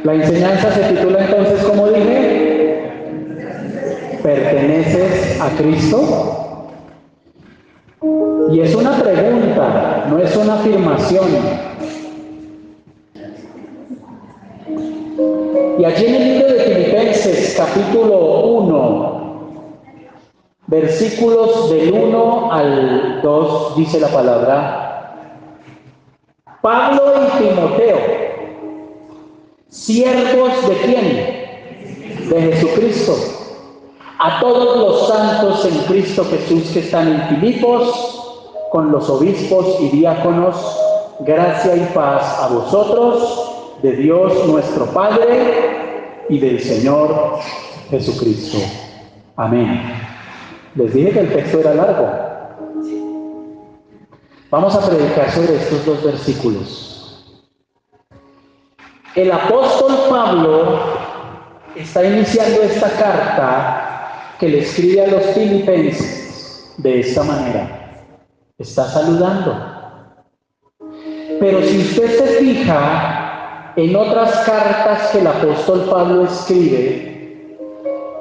La enseñanza se titula entonces, como dije, ¿perteneces a Cristo? Y es una pregunta, no es una afirmación. Y allí en el libro de Filipenses, capítulo 1, versículos del 1 al 2, dice la palabra: Pablo y Timoteo, siervos de ¿quién? De Jesucristo, a todos los santos en Cristo Jesús que están en Filipos, con los obispos y diáconos, gracia y paz a vosotros, de Dios nuestro Padre y del Señor Jesucristo. Amén. Les dije que el texto era largo. Vamos a predicar sobre estos dos versículos. El apóstol Pablo está iniciando esta carta que le escribe a los filipenses de esta manera. Está saludando. Pero si usted se fija en otras cartas que el apóstol Pablo escribe,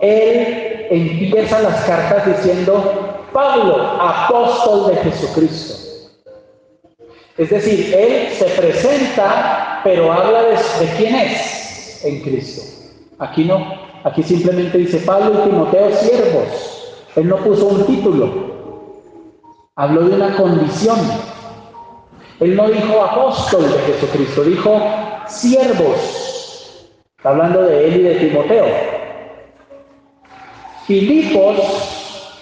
él empieza las cartas diciendo: Pablo, apóstol de Jesucristo. Es decir, él se presenta, pero habla de quién es en Cristo. Aquí no, aquí simplemente dice Pablo y Timoteo, siervos. Él no puso un título, habló de una condición. Él no dijo apóstol de Jesucristo, dijo siervos. Está hablando de él y de Timoteo. Filipos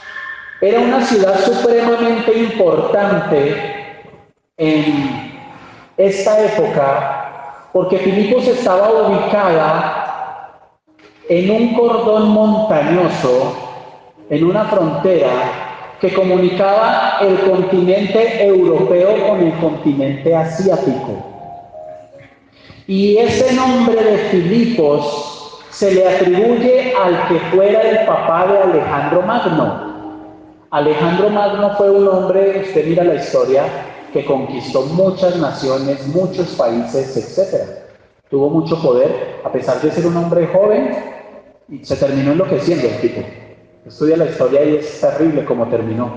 era una ciudad supremamente importante en esta época, porque Filipos estaba ubicada en un cordón montañoso, en una frontera que comunicaba el continente europeo con el continente asiático. Y ese nombre de Filipos se le atribuye al que fuera el papá de Alejandro Magno. Alejandro Magno fue un hombre, usted mira la historia, que conquistó muchas naciones, muchos países, etc. Tuvo mucho poder, a pesar de ser un hombre joven, y se terminó enloqueciendo el tipo. Estudia la historia y es terrible cómo terminó.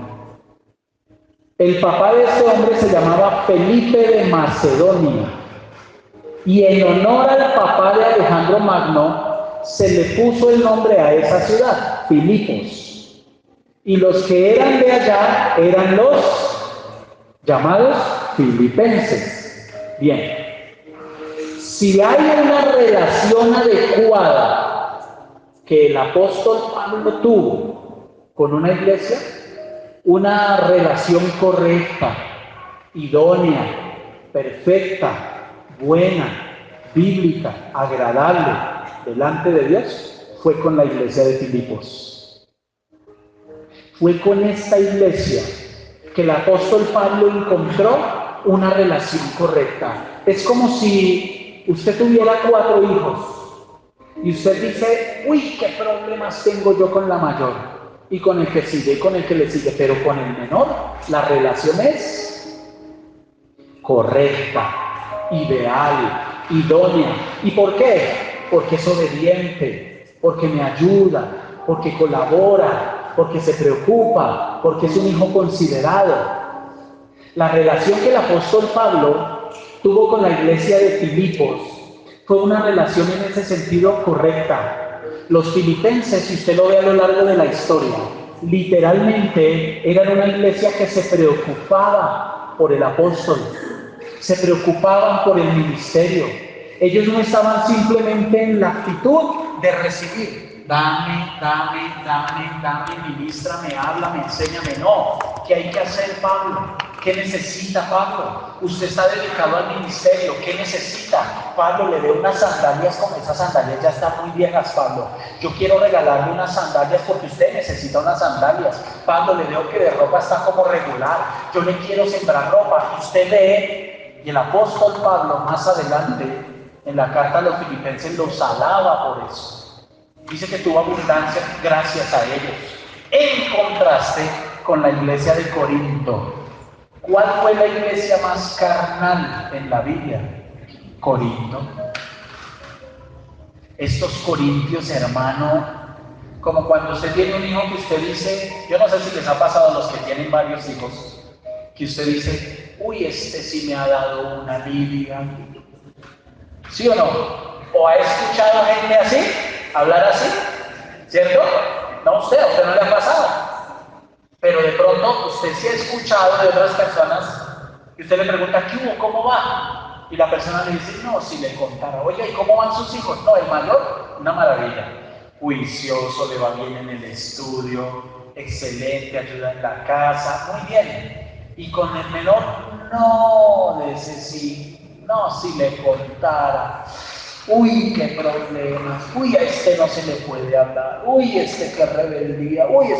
El papá de este hombre se llamaba Felipe de Macedonia. Y en honor al papá de Alejandro Magno, se le puso el nombre a esa ciudad, Filipos. Y los que eran de allá eran los llamados filipenses. Bien, si hay una relación adecuada que el apóstol Pablo tuvo con una iglesia, una relación correcta, idónea, perfecta, buena, bíblica, agradable delante de Dios, fue con la iglesia de Filipos. Fue con esta iglesia que el apóstol Pablo encontró una relación correcta. Es como si usted tuviera 4 hijos y usted dice: uy, qué problemas tengo yo con la mayor, y con el que sigue, y con el que le sigue, pero con el menor la relación es correcta, ideal, idónea. ¿Y por qué? Porque es obediente, porque me ayuda, porque colabora, porque se preocupa, porque es un hijo considerado. La relación que el apóstol Pablo tuvo con la iglesia de Filipos fue una relación en ese sentido correcta. Los filipenses, si usted lo ve a lo largo de la historia, literalmente eran una iglesia que se preocupaba por el apóstol, se preocupaban por el ministerio. Ellos no estaban simplemente en la actitud de recibir. Dame, ministrame, háblame, enséñame. No, ¿qué hay que hacer, Pablo? ¿Qué necesita Pablo? Usted está dedicado al ministerio. ¿Qué necesita? Pablo, le dé unas sandalias, como esas sandalias ya están muy viejas, Pablo. Yo quiero regalarle unas sandalias porque usted necesita unas sandalias. Pablo, le veo que de ropa está como regular. Yo le quiero sembrar ropa. Usted lee, y el apóstol Pablo más adelante, en la carta a los filipenses, los alaba por eso. Dice que tuvo abundancia gracias a ellos. En contraste con la iglesia de Corinto. ¿Cuál fue la iglesia más carnal en la Biblia? Corinto. Estos corintios, hermano, como cuando usted tiene un hijo que usted dice, yo no sé si les ha pasado a los que tienen varios hijos, que usted dice, uy, este sí me ha dado una lidia. ¿Sí o no? ¿O ha escuchado gente así, hablar así? ¿Cierto? No, a usted no le ha pasado. Pero de pronto usted sí ha escuchado de otras personas y usted le pregunta, ¿qué hubo? ¿Cómo va? Y la persona le dice, no, si le contara, oye, ¿y cómo van sus hijos? No, el mayor, una maravilla. Juicioso, le va bien en el estudio, excelente, ayuda en la casa, muy bien. Y con el menor, no, de ese sí, no, si le contara. Uy, qué problemas, uy, a este no se le puede hablar, uy, este qué rebeldía, uy,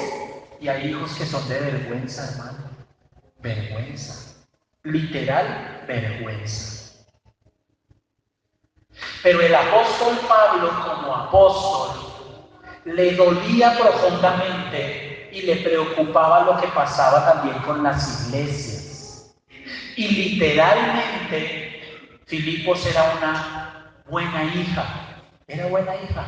Y hay hijos que son de vergüenza, hermano, vergüenza, literal vergüenza. Pero el apóstol Pablo, como apóstol, le dolía profundamente y le preocupaba lo que pasaba también con las iglesias. Y literalmente, Filipos era una buena hija, era buena hija.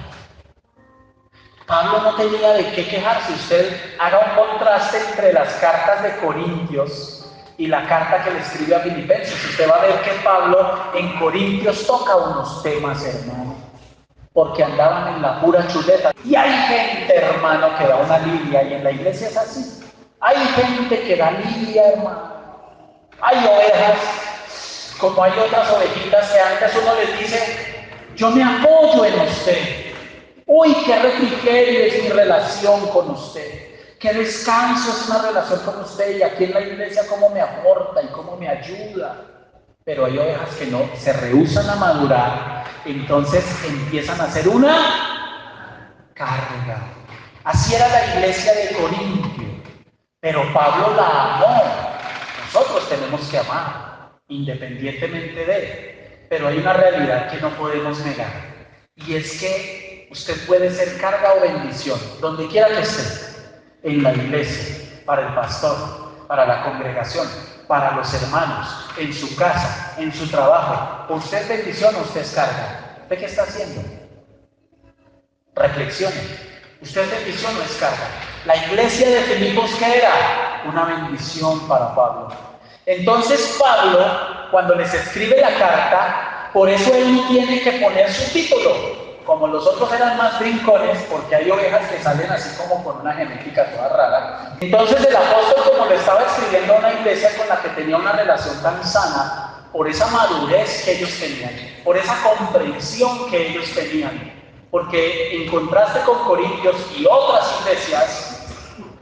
Pablo no tenía de qué quejarse. Usted haga un contraste entre las cartas de Corintios y la carta que le escribe a Filipenses. Usted va a ver que Pablo en Corintios toca unos temas, hermano, porque andaban en la pura chuleta. Y hay gente, hermano, que da una lidia, y en la iglesia es así. Hay gente que da lidia, hermano. Hay ovejas, como hay otras ovejitas que antes uno les dice, yo me apoyo en usted. Uy, qué refrigerio es mi relación con usted. Qué descanso es una relación con usted. Y aquí en la iglesia cómo me aporta y cómo me ayuda. Pero hay ovejas que no, se rehúsan a madurar. Entonces empiezan a hacer una carga. Así era la iglesia de Corintio. Pero Pablo la amó. Nosotros tenemos que amar, independientemente de él. Pero hay una realidad que no podemos negar. Y es que usted puede ser carga o bendición, donde quiera que esté, en la iglesia, para el pastor, para la congregación, para los hermanos, en su casa, en su trabajo. Usted es bendición o usted es carga. ¿Usted qué está haciendo? Reflexione. ¿Usted es bendición o es carga? La iglesia de Filipos, ¿qué era? Una bendición para Pablo. Entonces Pablo, cuando les escribe la carta, por eso él no tiene que poner su título. Como los otros eran más brincones, porque hay ovejas que salen así como con una genética toda rara. Entonces el apóstol, como le estaba escribiendo a una iglesia con la que tenía una relación tan sana, por esa madurez que ellos tenían, por esa comprensión que ellos tenían, porque en contraste con Corintios y otras iglesias,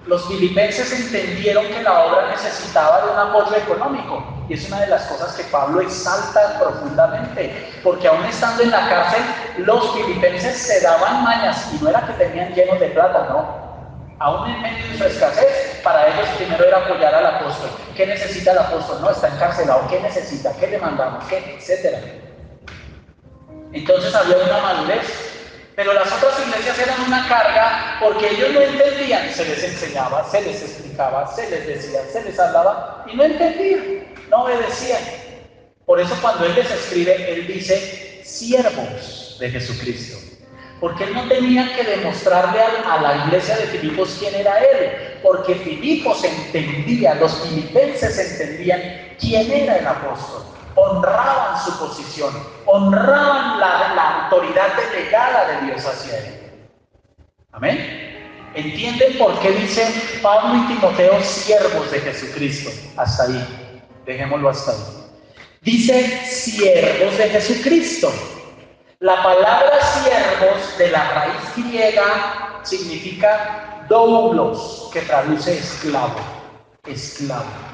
los filipenses entendieron que la obra necesitaba de un apoyo económico. Y es una de las cosas que Pablo exalta profundamente, porque aún estando en la cárcel, los filipenses se daban mañas, y no era que tenían llenos de plata, no. Aún en medio de su escasez, para ellos primero era apoyar al apóstol. ¿Qué necesita el apóstol? No, está encarcelado. ¿Qué necesita? ¿Qué le mandamos? ¿Qué? Etcétera. Entonces había una madurez. Pero las otras iglesias eran una carga porque ellos no entendían. Se les enseñaba, se les explicaba, se les decía, se les hablaba y no entendían, no obedecían. Por eso cuando él les escribe, él dice siervos de Jesucristo. Porque él no tenía que demostrarle a la iglesia de Filipos quién era él. Porque Filipos entendía, los filipenses entendían quién era el apóstol. Honraban su posición, honraban la autoridad delegada de Dios hacia él. ¿Amén? ¿Entienden por qué dicen Pablo y Timoteo siervos de Jesucristo? Hasta ahí, dejémoslo hasta ahí. Dice siervos de Jesucristo. La palabra siervos de la raíz griega significa doulos, que traduce esclavo, esclavo.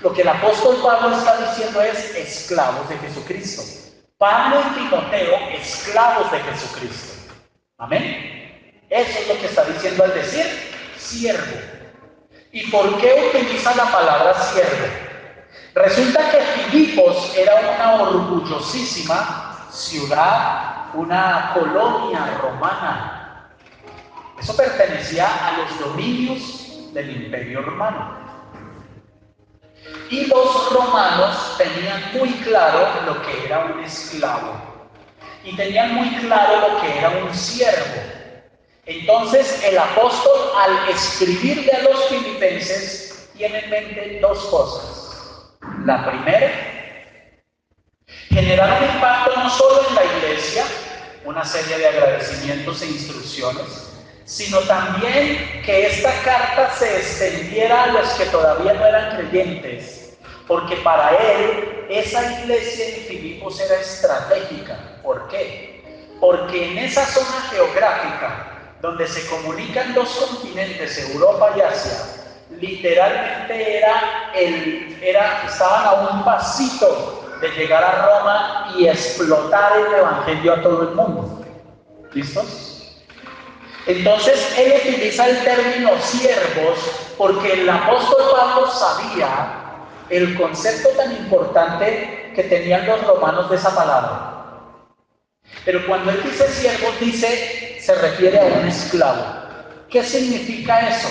Lo que el apóstol Pablo está diciendo es esclavos de Jesucristo. Pablo y Timoteo, esclavos de Jesucristo. Amén. Eso es lo que está diciendo al decir siervo. ¿Y por qué utiliza la palabra siervo? Resulta que Filipos era una orgullosísima ciudad, una colonia romana. Eso pertenecía a los dominios del Imperio Romano. Y los romanos tenían muy claro lo que era un esclavo. y tenían muy claro lo que era un siervo. Entonces el apóstol, al escribirle a los filipenses, tiene en mente dos cosas. La primera, generar un impacto no solo en la iglesia, una serie de agradecimientos e instrucciones, sino también que esta carta se extendiera a los que todavía no eran creyentes, porque para él esa iglesia en Filipos era estratégica. ¿Por qué? Porque en esa zona geográfica donde se comunican dos continentes, Europa y Asia, literalmente estaban a un pasito de llegar a Roma y explotar el evangelio a todo el mundo. ¿Listos? Entonces él utiliza el término siervos porque el apóstol Pablo sabía el concepto tan importante que tenían los romanos de esa palabra. Pero cuando él dice siervos, se refiere a un esclavo. ¿Qué significa eso?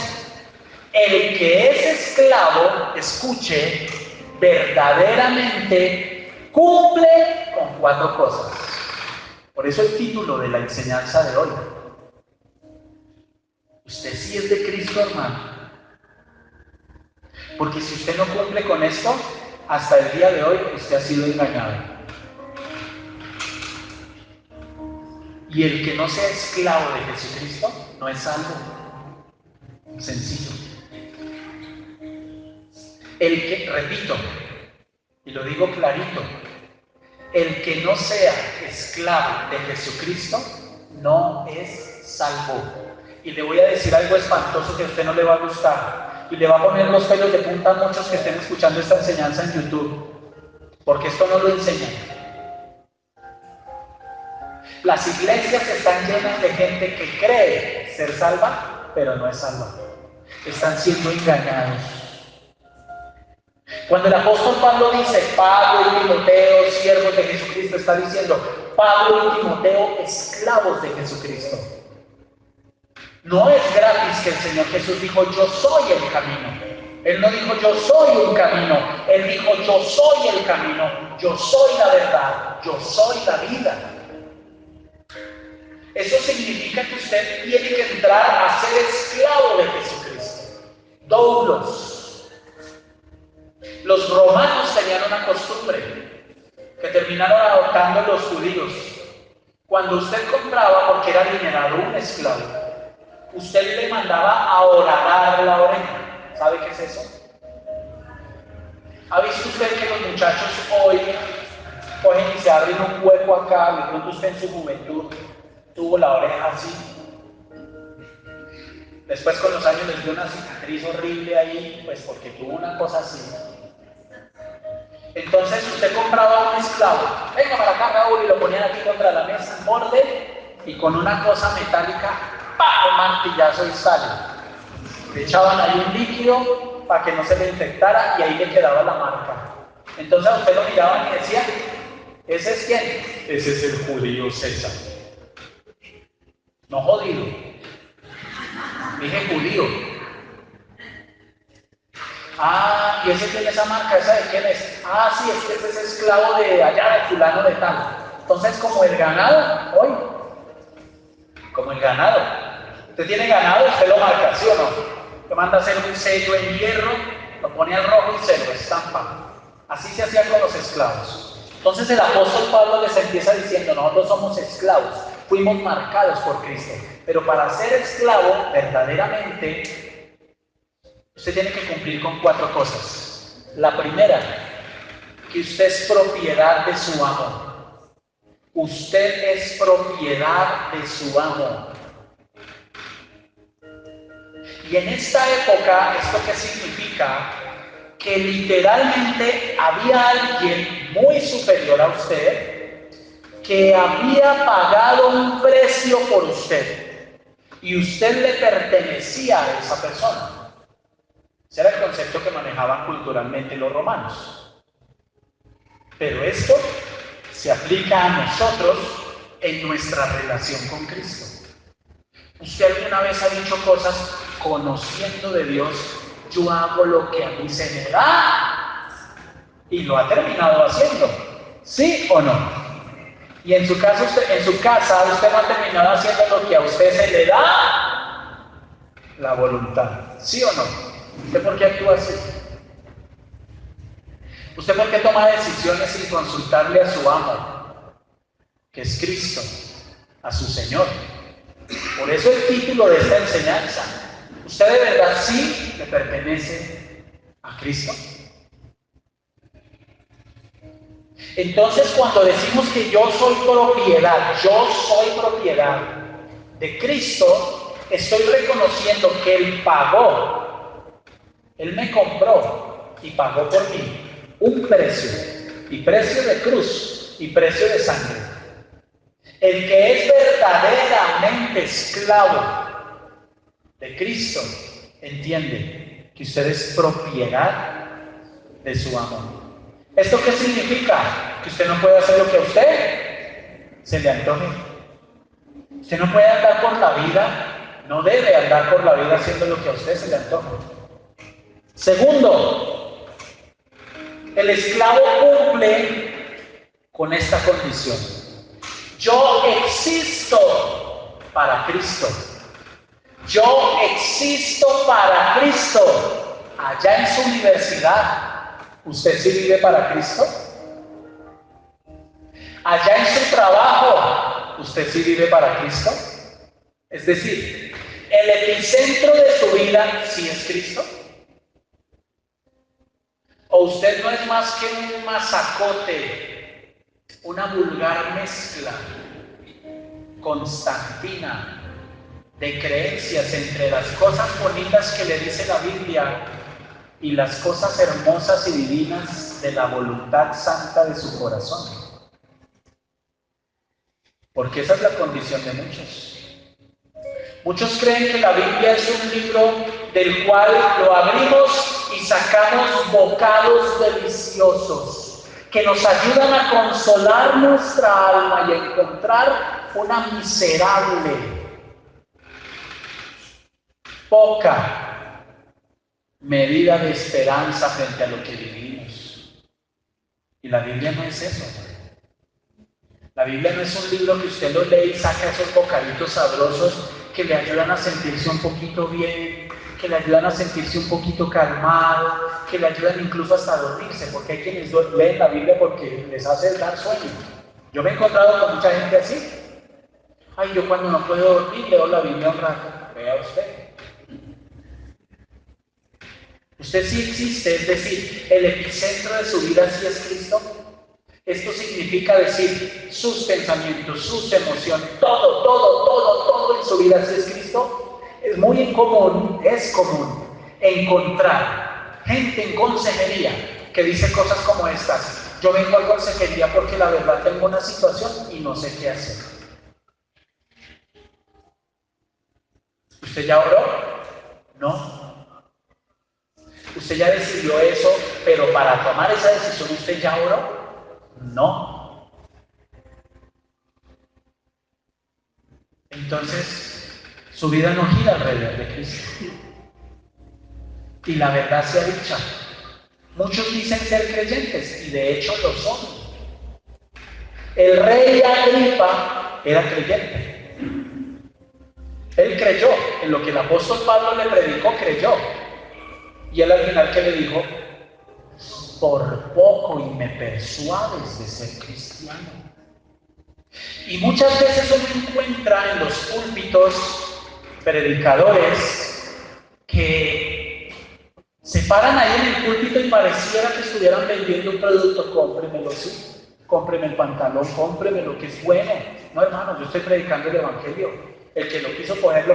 El que es esclavo, escuche, verdaderamente cumple con 4 cosas. Por eso el título de la enseñanza de hoy. Usted sí es de Cristo, hermano. Porque si usted no cumple con esto, hasta el día de hoy usted ha sido engañado. Y el que no sea esclavo de Jesucristo no es salvo. Sencillo. El que, repito, y lo digo clarito, el que no sea esclavo de Jesucristo no es salvo. Y le voy a decir algo espantoso que a usted no le va a gustar. Y le va a poner los pelos de punta a muchos que estén escuchando esta enseñanza en YouTube. Porque esto no lo enseñan. Las iglesias están llenas de gente que cree ser salva, pero no es salva. Están siendo engañados. Cuando el apóstol Pablo dice, Pablo y Timoteo, siervos de Jesucristo, está diciendo, Pablo y Timoteo, esclavos de Jesucristo. No es gratis que el Señor Jesús dijo, yo soy el camino. Él no dijo, yo soy un camino. Él dijo, yo soy el camino, yo soy la verdad, yo soy la vida. Eso significa que usted tiene que entrar a ser esclavo de Jesucristo. Doulos. Los romanos tenían una costumbre que terminaron adoptando los judíos. Cuando usted compraba, porque era alienado, un esclavo, usted le mandaba a horadar la oreja. ¿Sabe qué es eso? ¿Ha visto usted que los muchachos hoy cogen y se abren un hueco acá? De pronto usted en su juventud tuvo la oreja así. Después con los años les dio una cicatriz horrible ahí, pues porque tuvo una cosa así. Entonces usted compraba un esclavo, venga para acá Raúl, y lo ponían aquí contra la mesa, en borde, y con una cosa metálica, ¡pah!, un martillazo y sale. Le echaban ahí un líquido para que no se le infectara y ahí le quedaba la marca. Entonces a usted lo miraban y decían, ¿ese es quién? Ese es el judío César. No jodido. Dije judío. Ah, ¿y ese tiene esa marca? ¿Esa de quién es? Ah, sí, es que ese es esclavo de allá, de fulano de tal. Entonces, como el ganado, hoy. Como el ganado. Usted tiene ganado, usted lo marca, ¿sí o no? Te manda a hacer un sello en hierro, lo pone al rojo y se lo estampa. Así se hacía con los esclavos. Entonces el apóstol Pablo les empieza diciendo, nosotros somos esclavos, fuimos marcados por Cristo. Pero para ser esclavo, verdaderamente, usted tiene que cumplir con 4 cosas. La primera, que usted es propiedad de su amo. Usted es propiedad de su amo. Y en esta época, ¿esto qué significa? Que literalmente había alguien muy superior a usted que había pagado un precio por usted y usted le pertenecía a esa persona. Ese era el concepto que manejaban culturalmente los romanos. Pero esto se aplica a nosotros en nuestra relación con Cristo. ¿Usted alguna vez ha dicho cosas conociendo de Dios? Yo hago lo que a mí se me da. Y lo ha terminado haciendo. ¿Sí o no? Y en su casa usted no ha terminado haciendo lo que a usted se le da la voluntad. ¿Sí o no? ¿Usted por qué actúa así? ¿Usted por qué toma decisiones sin consultarle a su amo, que es Cristo, a su Señor? Por eso el título de esta enseñanza. ¿Usted de verdad sí le pertenece a Cristo? Entonces, cuando decimos que yo soy propiedad de Cristo, estoy reconociendo que Él pagó, Él me compró y pagó por mí un precio, y precio de cruz, y precio de sangre. El que es verdaderamente esclavo de Cristo entiende que usted es propiedad de su amor. ¿Esto qué significa? Que usted no puede hacer lo que a usted se le antoje. Usted no puede andar por la vida, no debe andar por la vida haciendo lo que a usted se le antoje. Segundo, el esclavo cumple con esta condición. Yo existo para Cristo. Yo existo para Cristo. Allá en su universidad, ¿usted sí vive para Cristo? Allá en su trabajo, ¿usted sí vive para Cristo? Es decir, el epicentro de su vida sí es Cristo. ¿O usted no es más que un masacote, una vulgar mezcla constantina de creencias entre las cosas bonitas que le dice la Biblia y las cosas hermosas y divinas de la voluntad santa de su corazón? Porque esa es la condición de muchos. Muchos creen que la Biblia es un libro del cual lo abrimos y sacamos bocados deliciosos que nos ayudan a consolar nuestra alma y a encontrar una miserable, poca medida de esperanza frente a lo que vivimos. Y la Biblia no es eso. La Biblia no es un libro que usted lo lee y saca esos bocaditos sabrosos que le ayudan a sentirse un poquito bien, que le ayudan a sentirse un poquito calmado, que le ayudan incluso hasta a dormirse, porque hay quienes leen la Biblia porque les hace dar sueño. Yo me he encontrado con mucha gente así. Ay, yo cuando no puedo dormir leo la Biblia un rato. Vea usted. Usted sí existe, es decir, el epicentro de su vida sí es Cristo. Esto significa decir, sus pensamientos, sus emociones, todo en su vida sí es Cristo. Es muy común encontrar gente en consejería que dice cosas como estas: yo vengo a consejería porque la verdad tengo una situación y no sé qué hacer. ¿Usted ya oró? No. ¿Usted ya decidió eso, pero para tomar esa decisión usted ya oró? No. Entonces, su vida no gira alrededor de Cristo. Y la verdad sea dicha, muchos dicen ser creyentes y de hecho lo son. El rey Agripa era creyente. Él creyó en lo que el apóstol Pablo le predicó, creyó. Y él al final, ¿qué le dijo? Por poco y me persuades de ser cristiano. Y muchas veces uno encuentra en los púlpitos predicadores que se paran ahí en el púlpito y pareciera que estuvieran vendiendo un producto. Cómpremelo, sí, cómpreme el pantalón, cómpreme lo que es bueno. No, hermano, yo estoy predicando el evangelio. El que lo quiso coger,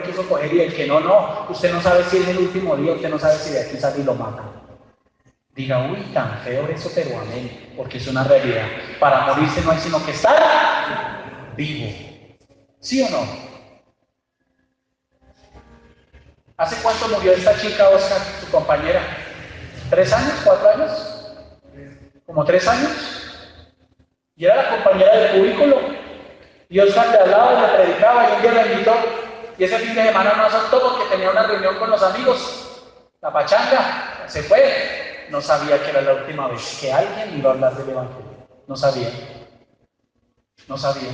y el que no, no. Usted no sabe si es el último día, usted no sabe si de aquí sale y lo mata. Diga, uy, tan feo eso, pero amén, porque es una realidad. Para morirse no hay sino que estar vivo. ¿Sí o no? ¿Hace cuánto murió esta chica, Oscar, su compañera? ¿3 años? ¿4 años? ¿Como 3 años? Y era la compañera del cubículo. Y Oscar le hablaba y le predicaba y un día la invitó. Y ese fin de semana no aceptó porque tenía una reunión con los amigos. La pachanga, se fue. No sabía que era la última vez que alguien iba a hablar del evangelio. No sabía. No sabía.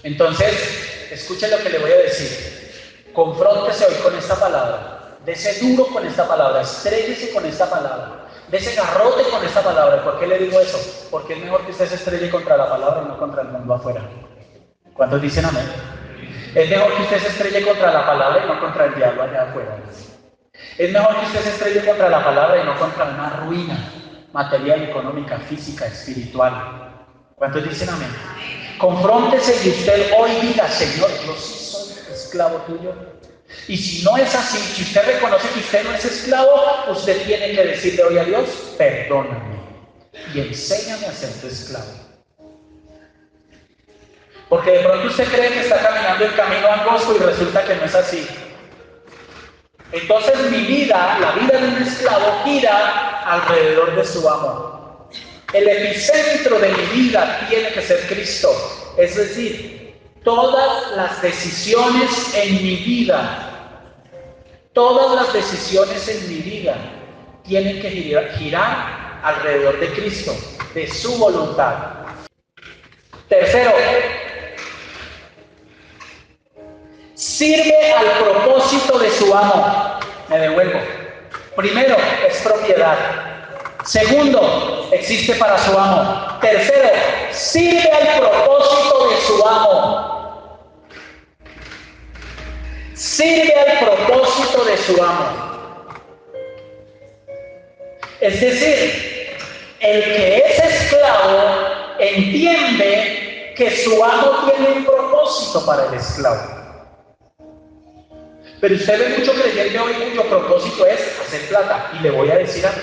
Entonces, escuche lo que le voy a decir. Confróntese hoy con esta palabra. Dese duro con esta palabra. Estréllese con esta palabra. Dese garrote con esta palabra. ¿Por qué le digo eso? Porque es mejor que usted se estrelle contra la palabra y no contra el mundo afuera. ¿Cuántos dicen amén? Es mejor que usted se estrelle contra la palabra y no contra el diablo allá afuera. Es mejor que usted se estrelle contra la palabra y no contra una ruina material, económica, física, espiritual. ¿Cuántos dicen amén? Confróntese y usted hoy diga: Señor, yo sí soy esclavo tuyo. Y si no es así, si usted reconoce que usted no es esclavo, usted tiene que decirle hoy a Dios: perdóname y enséñame a ser tu esclavo. Porque de pronto usted cree que está caminando el camino angosto y resulta que no es así. Entonces mi vida, la vida de un esclavo, gira alrededor de su amo. El epicentro de mi vida tiene que ser Cristo. Es decir, todas las decisiones en mi vida, tienen que girar alrededor de Cristo, de su voluntad. Tercero, sirve al propósito de su amo. Me devuelvo. Primero, es propiedad. Segundo, existe para su amo. Tercero, sirve al propósito de su amo. Sirve al propósito de su amo. Es decir, el que es esclavo entiende que su amo tiene un propósito para el esclavo. Pero usted ve mucho creyente hoy cuyo propósito es hacer plata. Y le voy a decir algo.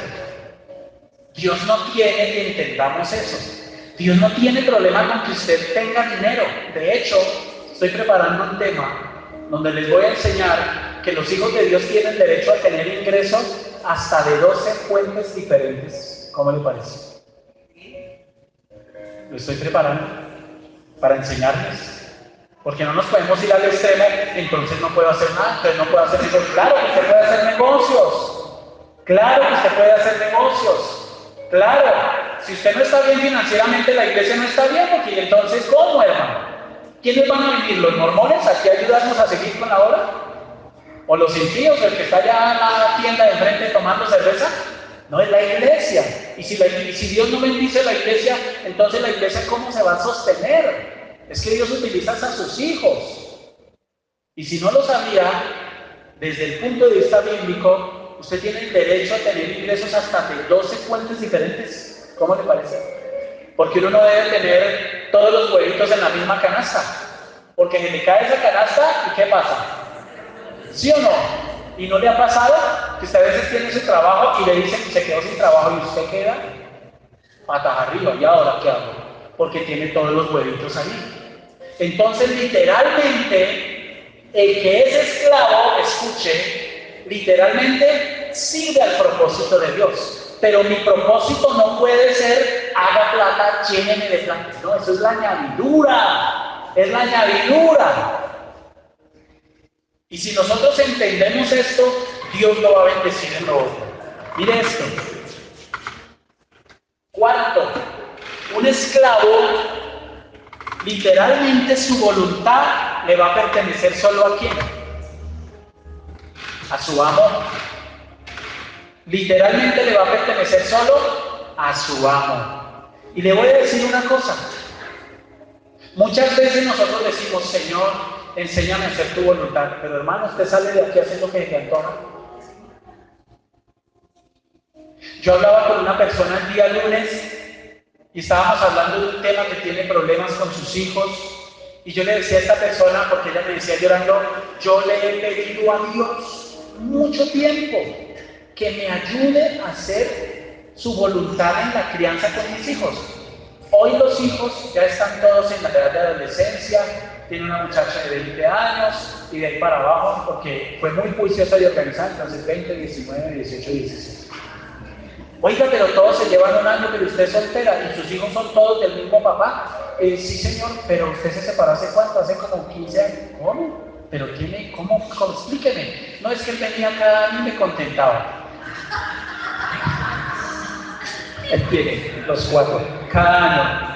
Dios no quiere que entendamos eso. Dios no tiene problema con que usted tenga dinero. De hecho, estoy preparando un tema donde les voy a enseñar que los hijos de Dios tienen derecho a tener ingresos hasta de 12 fuentes diferentes. ¿Cómo le parece? Lo estoy preparando para enseñarles. Porque no nos podemos ir al extremo, entonces no puedo hacer nada, entonces no puedo hacer negocios. Claro que usted puede hacer negocios. Claro que usted puede hacer negocios. Claro, si usted no está bien financieramente, la iglesia no está bien, porque entonces, ¿cómo, hermano? ¿Quiénes van a venir? ¿Los mormones aquí a ayudarnos a seguir con la obra? ¿O los impíos, el que está allá en la tienda de enfrente tomando cerveza? No, es la iglesia. Y si Dios no bendice la iglesia, entonces la iglesia, ¿cómo se va a sostener? Es que Dios utiliza a sus hijos. Y si no lo sabía, desde el punto de vista bíblico, usted tiene el derecho a tener ingresos hasta de 12 fuentes diferentes. ¿Cómo le parece? Porque uno no debe tener todos los huevitos en la misma canasta. Porque se le cae esa canasta, ¿y qué pasa? ¿Sí o no? ¿Y no le ha pasado que usted a veces tiene su trabajo y le dicen que se quedó sin trabajo y usted queda patas arriba? ¿Y ahora qué hago? Porque tiene todos los huevitos ahí. Entonces, literalmente, el que es esclavo, escuche, literalmente sirve al propósito de Dios. Pero mi propósito no puede ser: haga plata, lléneme de plata. No, eso es la añadidura. Es la añadidura. Y si nosotros entendemos esto, Dios lo va a bendecir en lo otro. Mire esto. Cuarto, un esclavo, literalmente su voluntad le va a pertenecer solo ¿a quién? A su amo. Literalmente le va a pertenecer solo a su amo. Y le voy a decir una cosa. Muchas veces nosotros decimos: Señor, enséñame a hacer tu voluntad. Pero hermano, usted sale de aquí haciendo lo que se le antoja. Yo hablaba con una persona el día lunes y estábamos hablando de un tema que tiene problemas con sus hijos. Y yo le decía a esta persona, porque ella me decía llorando: yo le he pedido a Dios mucho tiempo que me ayude a hacer su voluntad en la crianza con mis hijos. Hoy los hijos ya están todos en la edad de adolescencia, tiene una muchacha de 20 años y de ahí para abajo, porque fue muy juiciosa y organizada, entonces 20, 19, 18, 16. Oiga, pero todos se llevan un año, pero usted es soltera y sus hijos son todos del mismo papá. Sí, señor, pero usted se separó ¿hace cuánto? Hace como 15 años. ¿Cómo? ¿Pero tiene? ¿Cómo? Explíqueme. No, es que él venía cada año y me contentaba. Él tiene los 4, cada año.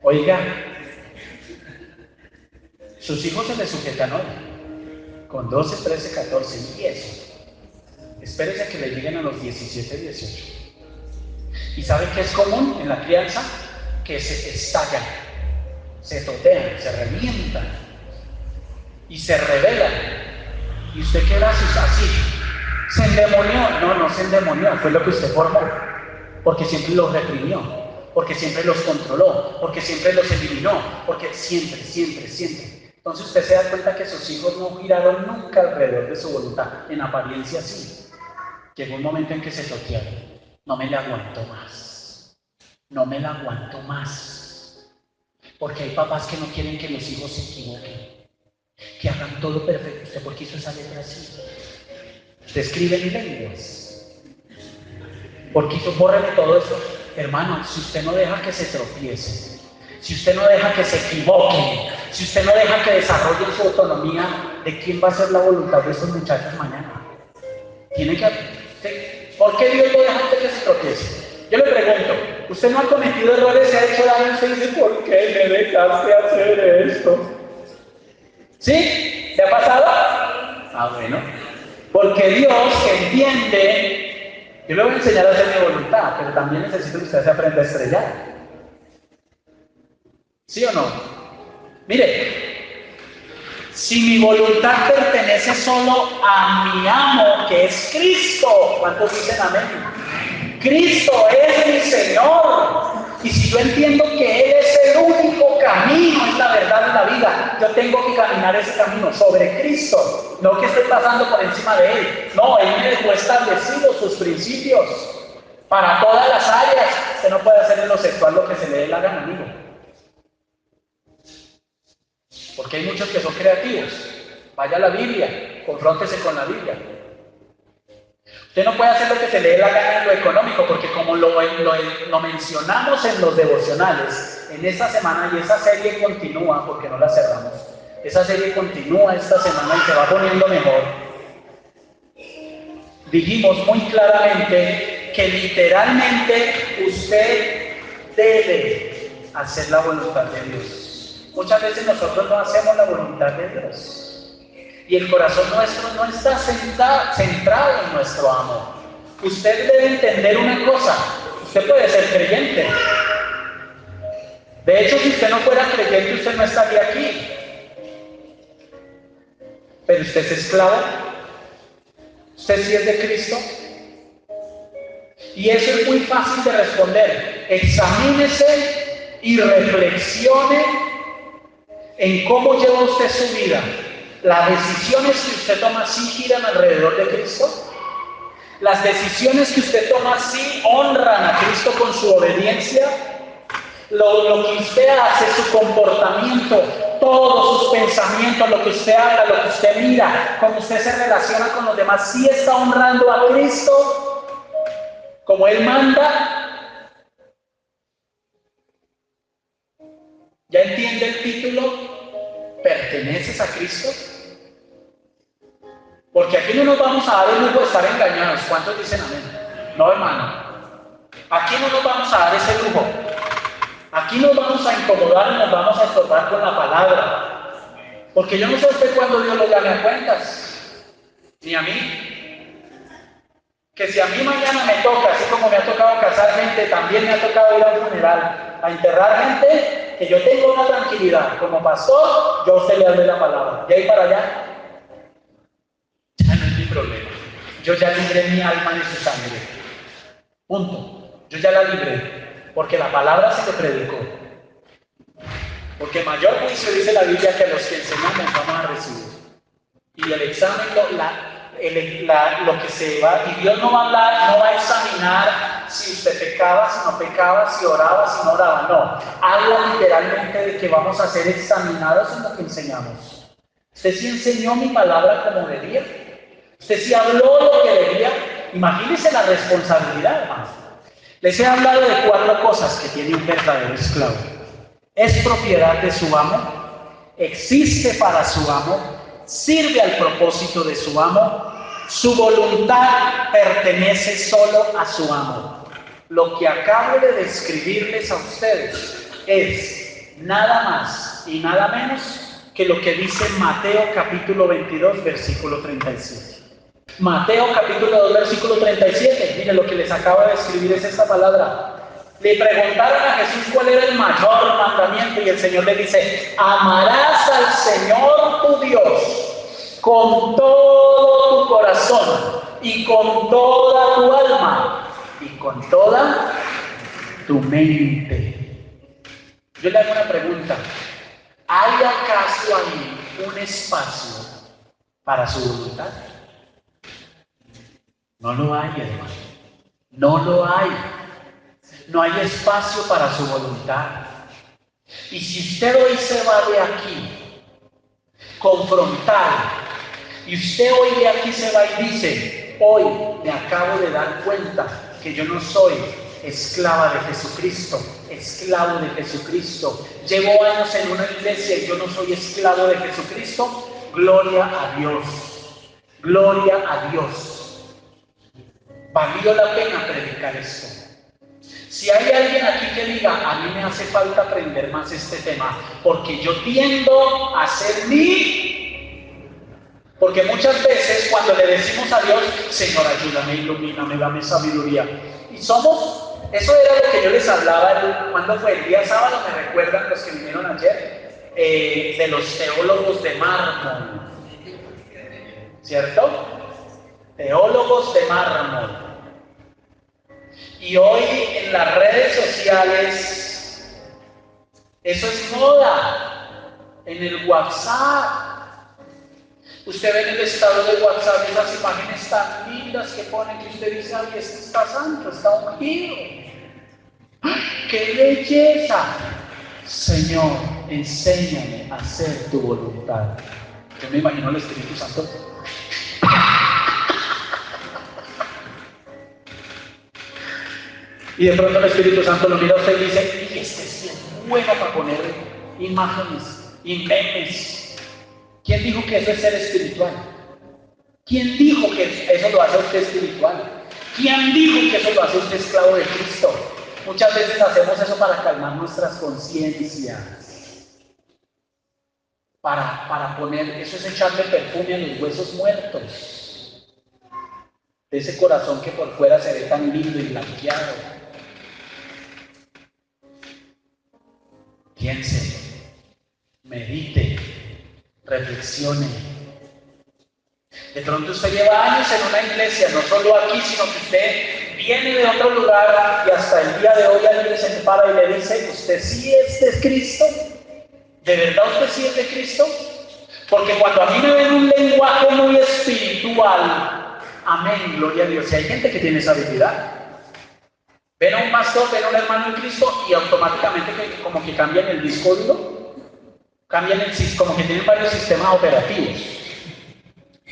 Oiga, sus hijos se les sujetan hoy, con 12, 13, 14 y eso. Espérese a que le lleguen a los 17, 18. ¿Y sabe qué es común en la crianza? Que se estallan, se totean, se revientan y se rebelan. ¿Y usted qué era así? ¿Se endemonió? No se endemonió, fue lo que usted formó. Porque siempre los reprimió, porque siempre los controló, porque siempre los eliminó, porque siempre. Entonces usted se da cuenta que sus hijos no giraron nunca alrededor de su voluntad, en apariencia sí. Llegó un momento en que se totearon. No me la aguanto más. Porque hay papás que no quieren que los hijos se equivoquen, que hagan todo perfecto. ¿Usted por qué hizo esa letra así? Usted escribe en lenguas. ¿Por qué hizo? Bórrele todo eso. Hermano, si usted no deja que se tropiece, si usted no deja que se equivoquen, si usted no deja que desarrollen su autonomía, ¿de quién va a ser la voluntad de estos muchachos mañana? ¿Por qué Dios no deja que se tropiece? Yo le pregunto, ¿usted no ha cometido errores, se ha hecho daño? Usted dice, ¿por qué me dejaste hacer esto? ¿Sí? ¿Te ha pasado? Ah, bueno. Porque Dios entiende, yo le voy a enseñar a hacer mi voluntad, pero también necesito que usted se aprenda a estrellar. ¿Sí o no? Mire, si mi voluntad pertenece solo a mi amo, que es Cristo, ¿cuántos dicen amén? Cristo es mi Señor. Y si yo entiendo que Él es el único camino, es la verdad y la vida, yo tengo que caminar ese camino sobre Cristo, no que estoy pasando por encima de Él. No, Él me dejó establecido sus principios para todas las áreas. Usted no puede hacer en lo sexual lo que se le dé la gana, amigo. Porque hay muchos que son creativos. Vaya a la Biblia, confróntese con la Biblia. Usted no puede hacer lo que se le dé la gana en lo económico, porque como lo mencionamos en los devocionales, en esta semana, y esa serie continúa, porque no la cerramos, esa serie continúa esta semana y se va poniendo mejor. Dijimos muy claramente que literalmente usted debe hacer la voluntad de Dios. Muchas veces nosotros no hacemos la voluntad de Dios. Y el corazón nuestro no está centrado en nuestro amor. Usted debe entender una cosa. Usted puede ser creyente. De hecho, si usted no fuera creyente, usted no estaría aquí. Pero usted es esclavo. Usted sí es de Cristo. Y eso es muy fácil de responder. Examínese y reflexione en cómo lleva usted su vida. Las decisiones que usted toma sí giran alrededor de Cristo. Las decisiones que usted toma sí honran a Cristo con su obediencia. Lo que usted hace, su comportamiento, todos sus pensamientos, lo que usted haga, lo que usted mira, cómo usted se relaciona con los demás, sí está honrando a Cristo como Él manda. ¿Ya entiende el título? ¿Perteneces a Cristo? Porque aquí no nos vamos a dar el lujo de estar engañados. ¿Cuántos dicen amén? No, hermano. Aquí no nos vamos a dar ese lujo. Aquí nos vamos a incomodar y nos vamos a estorbar con la palabra. Porque yo no sé a usted cuándo Dios lo llame a cuentas. Ni a mí. Que si a mí mañana me toca, así como me ha tocado casar gente, también me ha tocado ir a un funeral, a enterrar gente, que yo tengo una tranquilidad. Como pastor, yo a usted le hablé la palabra. De ahí para allá, ya no es mi problema. Yo ya libré mi alma de su sangre. Punto. Yo ya la libré. Porque la palabra se le predicó. Porque mayor juicio, dice la Biblia, que los que enseñamos vamos a recibir. Y el examen, lo que se va, y Dios no va a hablar, no va a examinar si usted pecaba, si no pecaba, si oraba, si no oraba. No. Habla literalmente de que vamos a ser examinados en lo que enseñamos. ¿Usted sí enseñó mi palabra como debía? ¿Usted sí habló lo que debía? Imagínese la responsabilidad, hermano. Les he hablado de 4 cosas que tiene un verdadero esclavo. Es propiedad de su amo, existe para su amo, sirve al propósito de su amo, su voluntad pertenece solo a su amo. Lo que acabo de describirles a ustedes es nada más y nada menos que lo que dice Mateo capítulo 22, versículo 37. Mateo capítulo 2, versículo 37. Mire, lo que les acabo de escribir es esta palabra. Le preguntaron a Jesús cuál era el mayor mandamiento y el Señor le dice: amarás al Señor tu Dios con todo tu corazón y con toda tu alma y con toda tu mente. Yo le hago una pregunta: ¿hay acaso ahí un espacio para su voluntad? No lo hay, hermano. No lo hay. No hay espacio para su voluntad. Y si usted hoy se va de aquí confrontado, y usted hoy de aquí se va y dice: hoy me acabo de dar cuenta que yo no soy esclava de Jesucristo, esclavo de Jesucristo. Llevo años en una iglesia y yo no soy esclavo de Jesucristo. Gloria a Dios. Gloria a Dios. Valió la pena predicar esto. Si hay alguien aquí que diga: a mí me hace falta aprender más este tema, porque yo tiendo a ser porque muchas veces cuando le decimos a Dios: Señor, ayúdame, ilumíname, dame sabiduría, y somos, eso era lo que yo les hablaba, cuando fue el día sábado, me recuerdan los que vinieron ayer, de los teólogos de mármol, ¿cierto? Teólogos de mármol. Y hoy en las redes sociales, eso es moda, en el WhatsApp. Usted ve en el estado de WhatsApp esas imágenes tan lindas que ponen que usted dice: ay, este está santo, está ungido. ¡Qué belleza! Señor, enséñame a hacer tu voluntad. Yo me imagino al Espíritu Santo. Y de pronto el Espíritu Santo lo mira a usted y dice: y este sí es bueno para poner imágenes y memes. ¿Quién dijo que eso es ser espiritual? ¿Quién dijo que eso lo hace usted espiritual? ¿Quién dijo que eso lo hace usted esclavo de Cristo? Muchas veces hacemos eso para calmar nuestras conciencias. Para poner, eso es echarle perfume a los huesos muertos. De ese corazón que por fuera se ve tan lindo y blanqueado. Piense, medite, reflexione. De pronto usted lleva años en una iglesia, no solo aquí, sino que usted viene de otro lugar y hasta el día de hoy alguien se para y le dice: ¿usted sí es de Cristo? ¿De verdad usted sí es de Cristo? Porque cuando a mí me ven un lenguaje muy espiritual, amén, gloria a Dios, y hay gente que tiene esa habilidad. Ven a un pastor, ven a un hermano en Cristo y automáticamente como que cambian el disco duro, como que tienen varios sistemas operativos.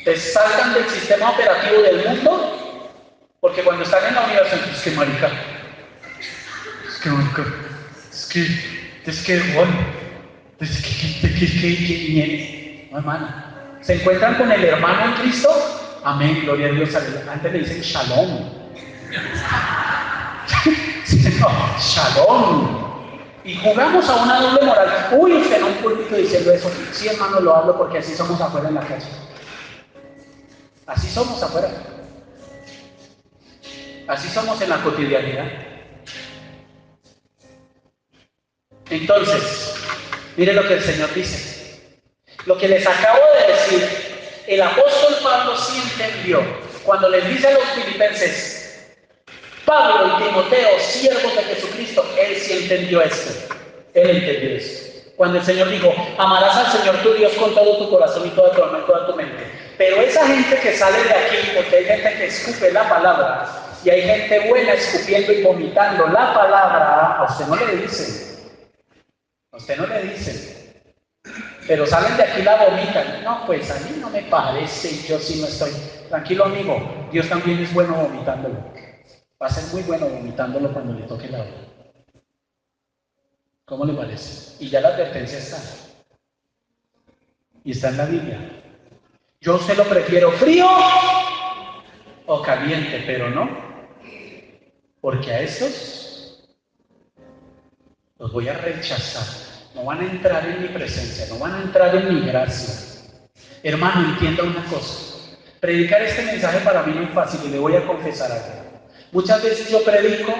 Te saltan del sistema operativo del mundo, porque cuando están en la universidad, es que marica, no, hermano, se encuentran con el hermano en Cristo, amén, gloria a Dios, antes le dicen shalom. No, shalom. Y jugamos a una doble moral. Uy, usted en un púlpito diciendo eso. Sí, hermano, lo hablo porque así somos afuera en la calle. Así somos afuera. Así somos en la cotidianidad. Entonces, mire lo que el Señor dice. Lo que les acabo de decir, el apóstol Pablo sí entendió. Cuando les dice a los filipenses: Pablo y Timoteo, siervos de Jesucristo, él sí entendió esto. Él entendió esto. Cuando el Señor dijo: amarás al Señor tu Dios con todo tu corazón y toda tu alma y toda tu mente. Pero esa gente que sale de aquí, porque hay gente que escupe la palabra, y hay gente buena escupiendo y vomitando la palabra, a usted no le dicen. A usted no le dicen. Pero salen de aquí y la vomitan. No, pues a mí no me parece, yo sí no estoy. Tranquilo, amigo, Dios también es bueno vomitándolo. Va a ser muy bueno vomitándolo cuando le toque la hora. ¿Cómo le parece? Y ya la advertencia está. Y está en la Biblia. Yo se lo prefiero frío o caliente, pero no. Porque a estos los voy a rechazar. no van a entrar en mi presencia, no van a entrar en mi gracia. Hermano, entienda una cosa. Predicar este mensaje para mí no es fácil y le voy a confesar algo. Muchas veces yo predico,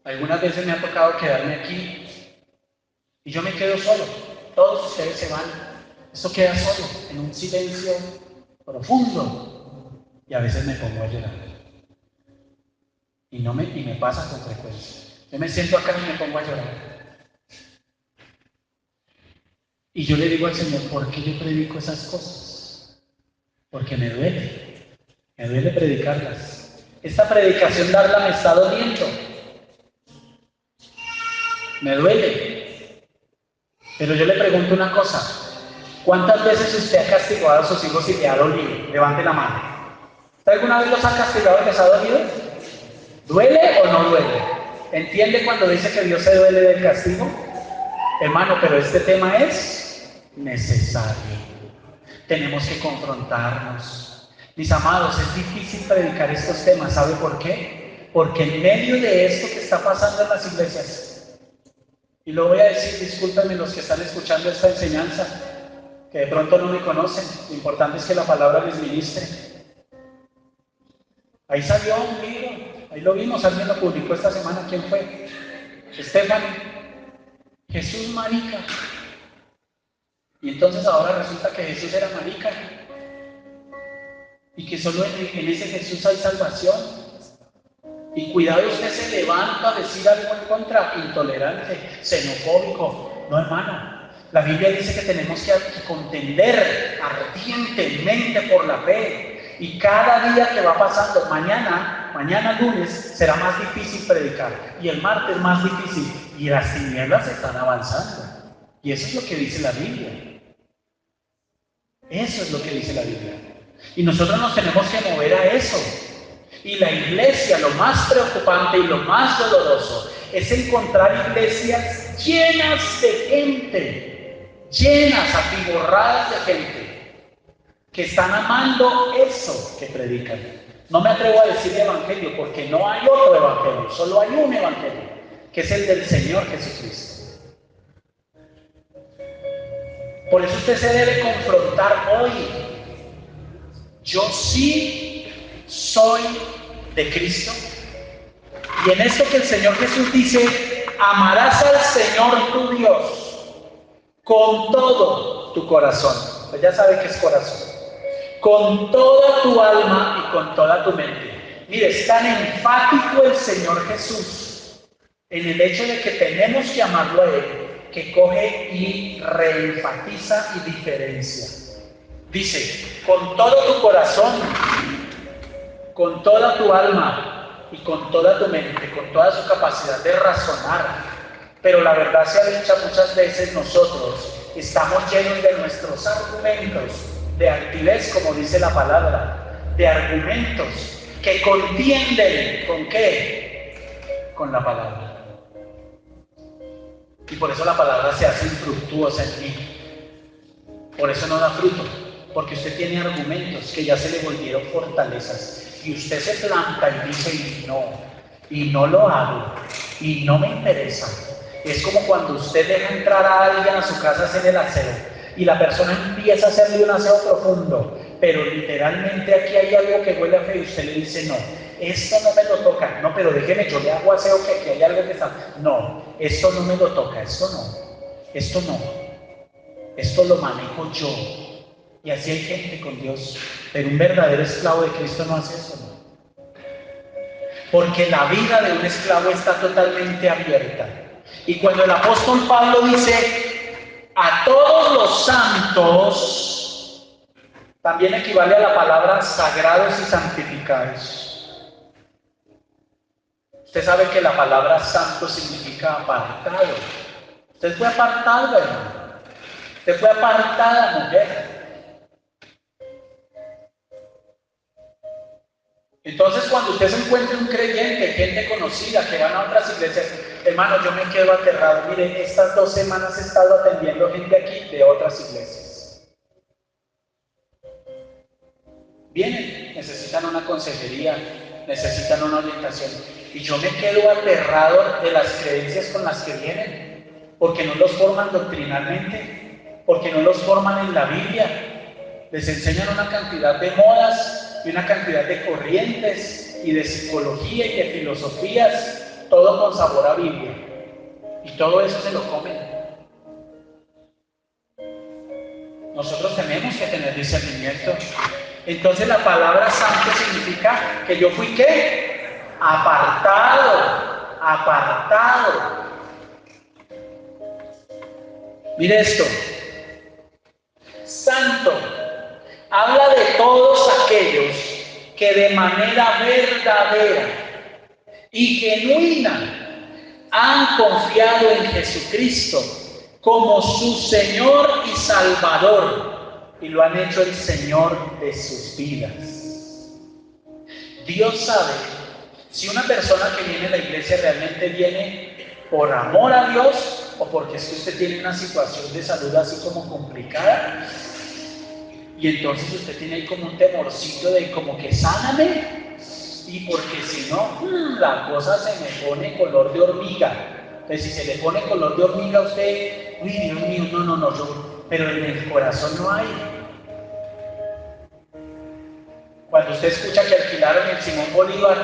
algunas veces me ha tocado quedarme aquí y yo me quedo solo. Todos ustedes se van. Esto queda solo, en un silencio profundo. Y a veces me pongo a llorar. Y me pasa con frecuencia. Yo me siento acá y me pongo a llorar. Y yo le digo al Señor, ¿por qué yo predico esas cosas? Porque me duele predicarlas. Esta predicación darla me está doliendo. Me duele. Pero yo le pregunto una cosa. ¿Cuántas veces usted ha castigado a sus hijos y le ha dolido? Levante la mano. ¿Usted alguna vez los ha castigado y les ha dolido? ¿Duele o no duele? ¿Entiende cuando dice que Dios se duele del castigo? Hermano, pero este tema es necesario. Tenemos que confrontarnos. Mis amados, es difícil predicar estos temas. ¿Sabe por qué? Porque en medio de esto que está pasando en las iglesias, y lo voy a decir, discúlpenme los que están escuchando esta enseñanza, que de pronto no me conocen, lo importante es que la palabra les ministre. Ahí salió un libro, ahí lo vimos, alguien lo publicó esta semana. ¿Quién fue? Stephanie. Jesús marica. Y entonces ahora resulta que Jesús era marica y que solo en ese Jesús hay salvación. Y cuidado, usted se levanta a decir algo en contra, intolerante, xenofóbico. No, hermano. La Biblia dice que tenemos que contender ardientemente por la fe. Y cada día que va pasando, mañana lunes, será más difícil predicar. Y el martes más difícil. Y las tinieblas están avanzando. Y eso es lo que dice la Biblia. Eso es lo que dice la Biblia. Y nosotros nos tenemos que mover a eso. Y la iglesia, lo más preocupante y lo más doloroso, es encontrar iglesias llenas de gente, llenas, atiborradas de gente, que están amando eso que predican. No me atrevo a decir evangelio, porque no hay otro evangelio, solo hay un evangelio, que es el del Señor Jesucristo. Por eso usted se debe confrontar hoy. Yo sí soy de Cristo. Y en esto que el Señor Jesús dice, amarás al Señor tu Dios con todo tu corazón. Pues ya sabe que es corazón. Con toda tu alma y con toda tu mente. Mire, es tan enfático el Señor Jesús en el hecho de que tenemos que amarlo a Él, que coge y reenfatiza y diferencia. Dice, con todo tu corazón, con toda tu alma y con toda tu mente, con toda su capacidad de razonar. Pero la verdad sea dicha, muchas veces nosotros estamos llenos de nuestros argumentos, de altivez, como dice la palabra, de argumentos que contienden, ¿con qué? Con la palabra. Y por eso la palabra se hace infructuosa en mí. Por eso no da fruto, porque usted tiene argumentos que ya se le volvieron fortalezas. Y usted se planta y dice, y no lo hago, y no me interesa. Es como cuando usted deja entrar a alguien a su casa a hacer el aseo, y la persona empieza a hacerle un aseo profundo, pero literalmente aquí hay algo que huele a feo, y usted le dice, no, esto no me lo toca, no, pero déjeme, yo le hago aseo, que aquí hay algo que está, no, esto no me lo toca, esto lo manejo yo. Y así hay gente con Dios, pero un verdadero esclavo de Cristo no hace eso, ¿no? Porque la vida de un esclavo está totalmente abierta. Y cuando el apóstol Pablo dice a todos los santos, también equivale a la palabra sagrados y santificados. Usted sabe que la palabra santo significa apartado. Usted fue apartado, hermano. Usted fue apartada, mujer. Entonces, cuando usted se encuentre un creyente, gente conocida que van a otras iglesias, hermano, yo me quedo aterrado. Mire, estas 2 semanas he estado atendiendo gente aquí de otras iglesias. Vienen, necesitan una consejería, necesitan una orientación. Y yo me quedo aterrado de las creencias con las que vienen. porque no los forman doctrinalmente, porque no los forman en la Biblia. Les enseñan una cantidad de modas y una cantidad de corrientes y de psicología y de filosofías, todo con sabor a Biblia. Y todo eso se lo comen. Nosotros tenemos que tener discernimiento. Entonces la palabra santo significa que yo fui ¿qué? Apartado, apartado. Mire esto. Santo habla de todos aquellos que de manera verdadera y genuina han confiado en Jesucristo como su Señor y Salvador, y lo han hecho el Señor de sus vidas. Dios sabe si una persona que viene a la iglesia realmente viene por amor a Dios o porque es que usted tiene una situación de salud así como complicada, y entonces usted tiene ahí como un temorcito de como que sáname, y porque si no, la cosa se me pone color de hormiga. Entonces si se le pone color de hormiga a usted, uy, Dios mío, no, pero en el corazón no hay. Cuando usted escucha que alquilaron el Simón Bolívar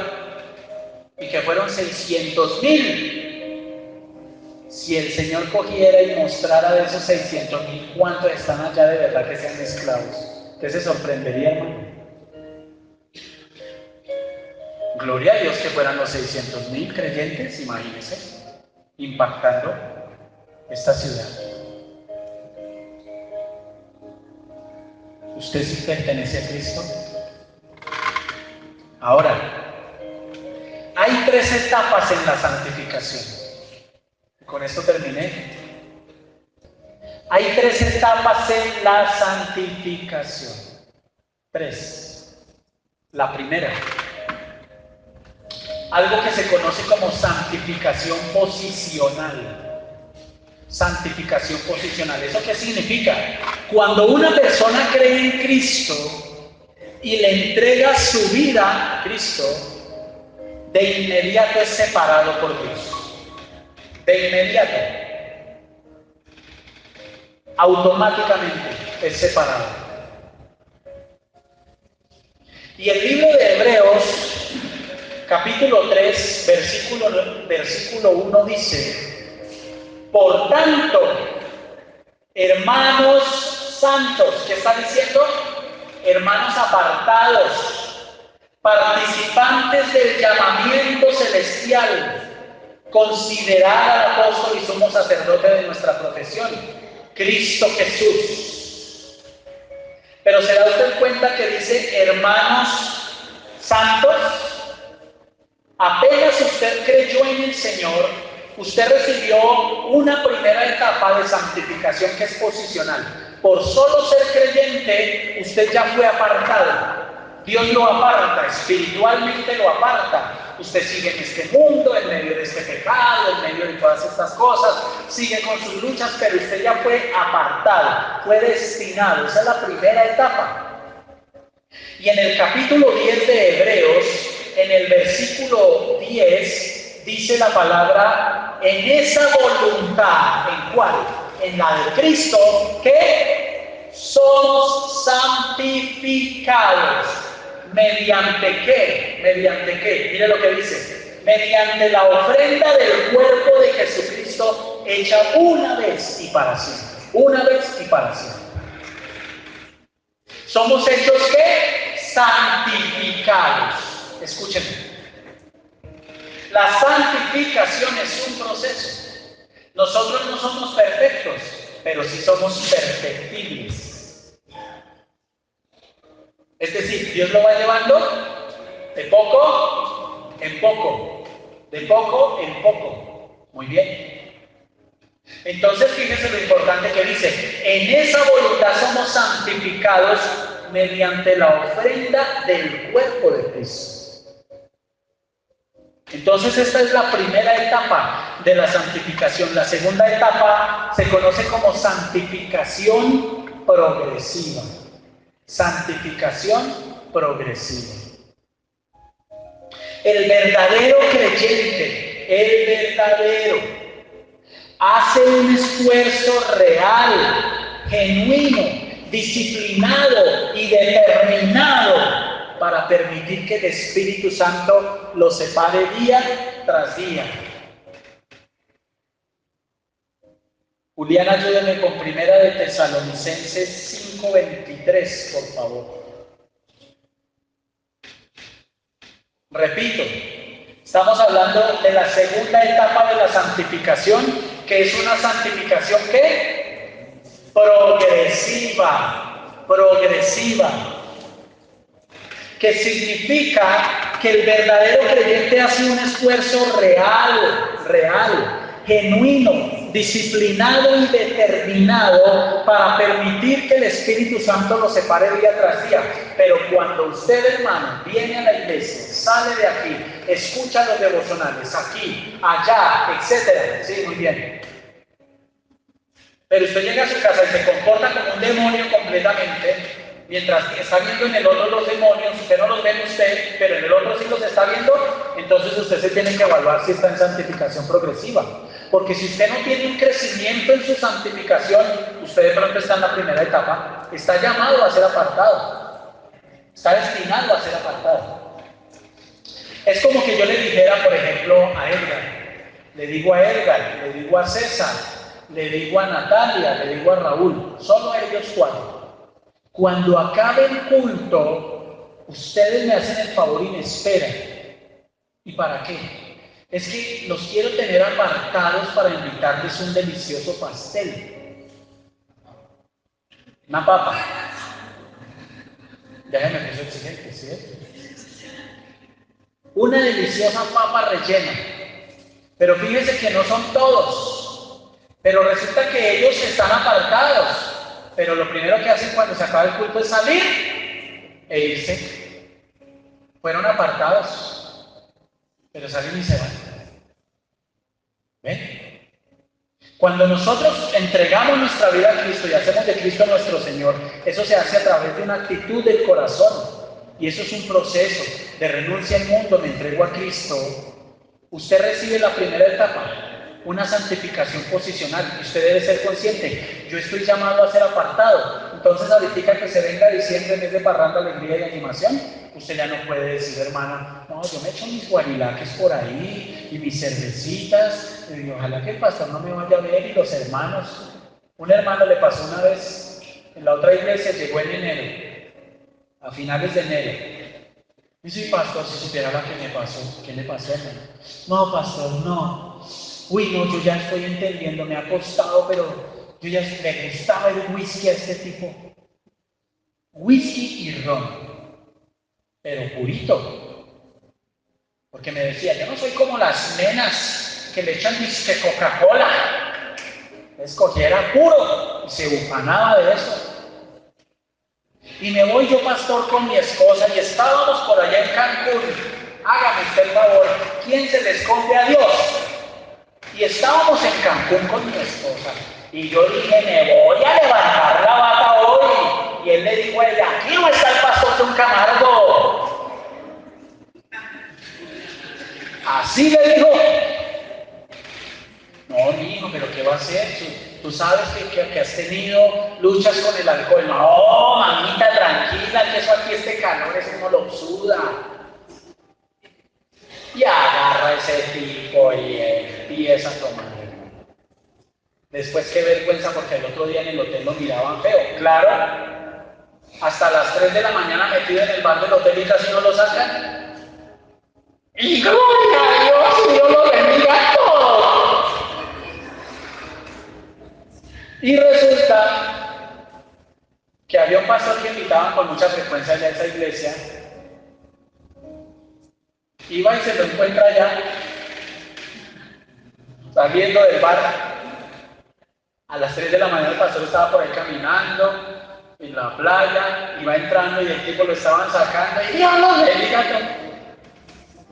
y que fueron 600,000, si el Señor cogiera y mostrara de esos 600,000 cuántos están allá de verdad que sean esclavos, usted se sorprendería, hermano. Gloria a Dios que fueran los 600,000 creyentes, imagínense, impactando esta ciudad. ¿Usted sí pertenece a Cristo? Ahora, hay 3 etapas en la santificación. Con esto terminé. Hay 3 etapas en la santificación. 3. La primera, algo que se conoce como santificación posicional. Santificación posicional. ¿Eso qué significa? Cuando una persona cree en Cristo y le entrega su vida a Cristo, de inmediato es separado por Dios. De inmediato. Automáticamente es separado. Y el libro de Hebreos, capítulo 3, versículo 1 dice: por tanto, hermanos santos, ¿qué está diciendo? Hermanos apartados, participantes del llamamiento celestial, considerad al apóstol y sumo sacerdote de nuestra profesión, Cristo Jesús. Pero ¿se da usted cuenta que dice hermanos santos? Apenas usted creyó en el Señor, usted recibió una primera etapa de santificación que es posicional. Por solo ser creyente, usted ya fue apartado. Dios lo aparta, espiritualmente lo aparta. Usted sigue en este mundo, en medio de este pecado, en medio de todas estas cosas, sigue con sus luchas, pero usted ya fue apartado, fue destinado. Esa es la primera etapa. Y en el capítulo 10 de Hebreos, en el versículo 10, dice la palabra: en esa voluntad, ¿en cuál? En la de Cristo, que somos santificados. ¿Mediante qué? ¿Mediante qué? Mire lo que dice: mediante la ofrenda del cuerpo de Jesucristo, hecha una vez y para siempre. Una vez y para siempre. Somos hechos ¿qué? Santificados. Escúchenme. La santificación es un proceso. Nosotros no somos perfectos, pero sí somos perfectibles. Es decir, Dios lo va llevando de poco en poco, de poco en poco. Muy bien. Entonces, fíjense lo importante que dice: en esa voluntad somos santificados mediante la ofrenda del cuerpo de Cristo. Entonces esta es la primera etapa de la santificación. La segunda etapa se conoce como santificación progresiva. Santificación progresiva. El verdadero creyente, el verdadero, hace un esfuerzo real, genuino, disciplinado y determinado para permitir que el Espíritu Santo lo separe día tras día. Julián, ayúdame con Primera de Tesalonicenses 5:23, por favor. Repito, estamos hablando de la segunda etapa de la santificación, que es una santificación ¿qué? Progresiva, que significa que el verdadero creyente hace un esfuerzo real, genuino, disciplinado y determinado para permitir que el Espíritu Santo lo separe día tras día. Pero cuando usted, hermano, viene a la iglesia, sale de aquí, escucha los devocionales, aquí, allá, etc. Sí, muy bien. Pero usted llega a su casa y se comporta como un demonio completamente, mientras está viendo en el otro los demonios, usted no los ve en usted, pero en el otro sí los está viendo, entonces usted se tiene que evaluar si está en santificación progresiva. Porque si usted no tiene un crecimiento en su santificación, usted de pronto está en la primera etapa, está llamado a ser apartado, está destinado a ser apartado. Es como que yo le dijera, por ejemplo, a Edgar, le digo a César, le digo a Natalia, le digo a Raúl, solo a ellos 4. Cuando acabe el culto, ustedes me hacen el favor y me esperan. ¿Y para qué? Es que los quiero tener apartados para invitarles un delicioso pastel. Una papa. Ya me puso exigente, ¿sí? Una deliciosa papa rellena. Pero fíjense que no son todos. Pero resulta que ellos están apartados. Pero lo primero que hacen cuando se acaba el culto es salir e irse. Fueron apartados, pero salen y se van. ¿Ven? Cuando nosotros entregamos nuestra vida a Cristo y hacemos de Cristo nuestro Señor, eso se hace a través de una actitud del corazón. Y eso es un proceso de renuncia al mundo, me entrego a Cristo. Usted recibe la primera etapa, una santificación posicional, y usted debe ser consciente, yo estoy llamado a ser apartado. Entonces ahorita que se venga diciembre en vez de parranda, alegría y animación, usted ya no puede decir, hermana, no, yo me echo mis guarilaques por ahí y mis cervecitas, y ojalá que el pastor no me vaya a ver, y los hermanos. Un hermano le pasó una vez en la otra iglesia, llegó en enero, a finales de enero. Y sí, pastor, si supiera la que me pasó. ¿Qué le pasó, hermano? No, pastor, no. Uy, no, yo ya estoy entendiendo, me ha costado, pero yo ya le gustaba el whisky a este tipo. Whisky y ron, pero purito. Porque me decía, yo no soy como las nenas que le echan disque Coca-Cola. Escogiera puro y se bufanaba de eso. Y me voy yo, pastor, con mi esposa y estábamos por allá en Cancún. Hágame usted el favor, ¿quién se le esconde a Dios? Y estábamos en Cancún con mi esposa. Y yo dije, me voy a levantar la bata hoy. Y él le dijo a ella, aquí no está el pastor John Camargo. Así le dijo. No, mijo, pero ¿qué va a hacer? Tú sabes que has tenido luchas con el alcohol. No, mamita, tranquila, que eso aquí, este calor, eso no lo suda. Y agarra a ese tipo y empieza a tomar. Después, qué vergüenza, porque el otro día en el hotel lo miraban feo. Claro, hasta las 3 de la mañana metido en el bar del hotel y casi no lo sacan. Y gloria a Dios, Dios lo bendiga a todos. Y resulta que había un pastor que invitaban con mucha frecuencia allá a esa iglesia. Iba y se lo encuentra allá, saliendo del bar. A las 3 de la mañana el pastor estaba por ahí caminando en la playa, iba entrando y el tipo lo estaban sacando y Dios lo bendiga.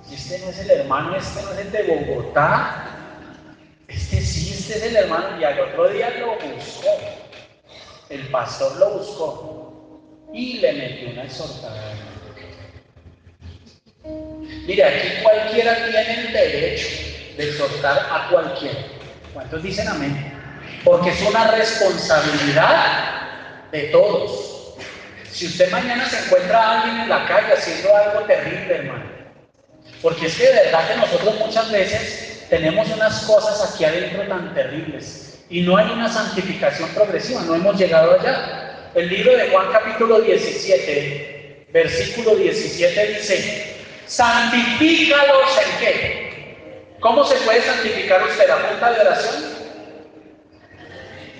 Y este no es el hermano, este no es el de Bogotá. Este sí, este es el hermano. Y al otro día lo buscó. El pastor lo buscó y le metió una exhortada. Mire, aquí cualquiera tiene el derecho de exhortar a cualquiera. ¿Cuántos dicen amén? Porque es una responsabilidad de todos. Si usted mañana se encuentra a alguien en la calle haciendo algo terrible, hermano, porque es que de verdad que nosotros muchas veces tenemos unas cosas aquí adentro tan terribles y no hay una santificación progresiva, no hemos llegado allá. El libro de Juan capítulo 17, versículo 17 dice: santifícalos en qué. ¿Cómo se puede santificar usted? ¿A punta de oración?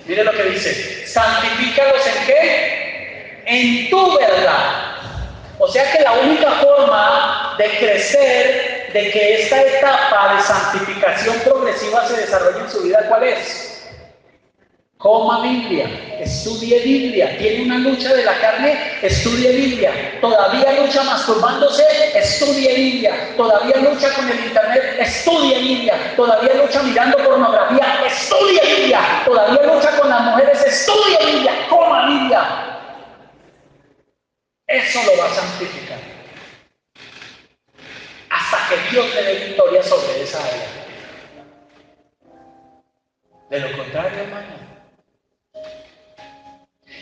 Mire lo que dice: santifícalos en qué, en tu verdad. O sea que la única forma de crecer, de que esta etapa de santificación progresiva se desarrolle en su vida, ¿cuál es? Coma Biblia, estudie Biblia. Tiene una lucha de la carne, estudie Biblia. Todavía lucha masturbándose, estudie Biblia. Todavía lucha con el internet, estudie Biblia. Todavía lucha mirando pornografía, estudie Biblia. Todavía lucha con las mujeres, estudie Biblia. Coma Biblia. Eso lo va a santificar hasta que Dios le dé victoria sobre esa área. De lo contrario, hermano,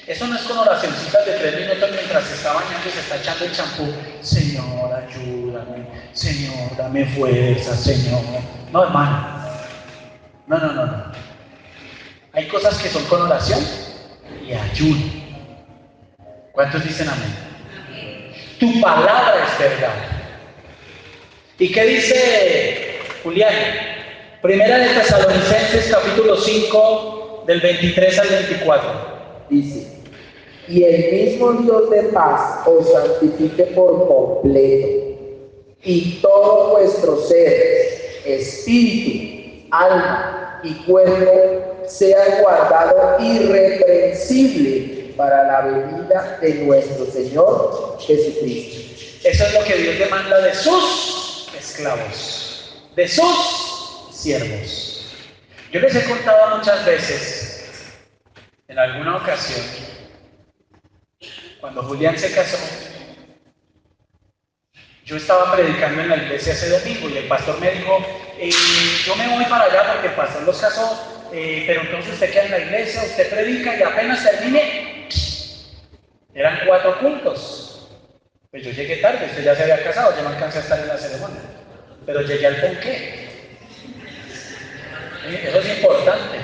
eso no es con oracioncitas de 3 minutos mientras se está bañando y se está echando el champú. Señor, ayúdame. Señor, dame fuerza, Señor. No, hermano. No. Hay cosas que son con oración y ayuno. ¿Cuántos dicen amén? Tu palabra es verdad. ¿Y qué dice Julián? Primera de Tesalonicenses capítulo 5 del 23 al 24. Dice: y el mismo Dios de paz os santifique por completo, y todo vuestro ser, espíritu, alma y cuerpo sea guardado irreprensible para la venida de nuestro Señor Jesucristo. Eso es lo que Dios demanda de sus esclavos, de sus siervos. Yo les he contado muchas veces, en alguna ocasión, cuando Julián se casó, yo estaba predicando en la iglesia ese domingo y el pastor me dijo: yo me voy para allá porque el pastor los casó, pero entonces usted queda en la iglesia, usted predica y apenas termine, eran 4 cultos. Pues yo llegué tarde, usted ya se había casado, yo no alcancé a estar en la ceremonia, pero llegué al ponqué. Eso es importante.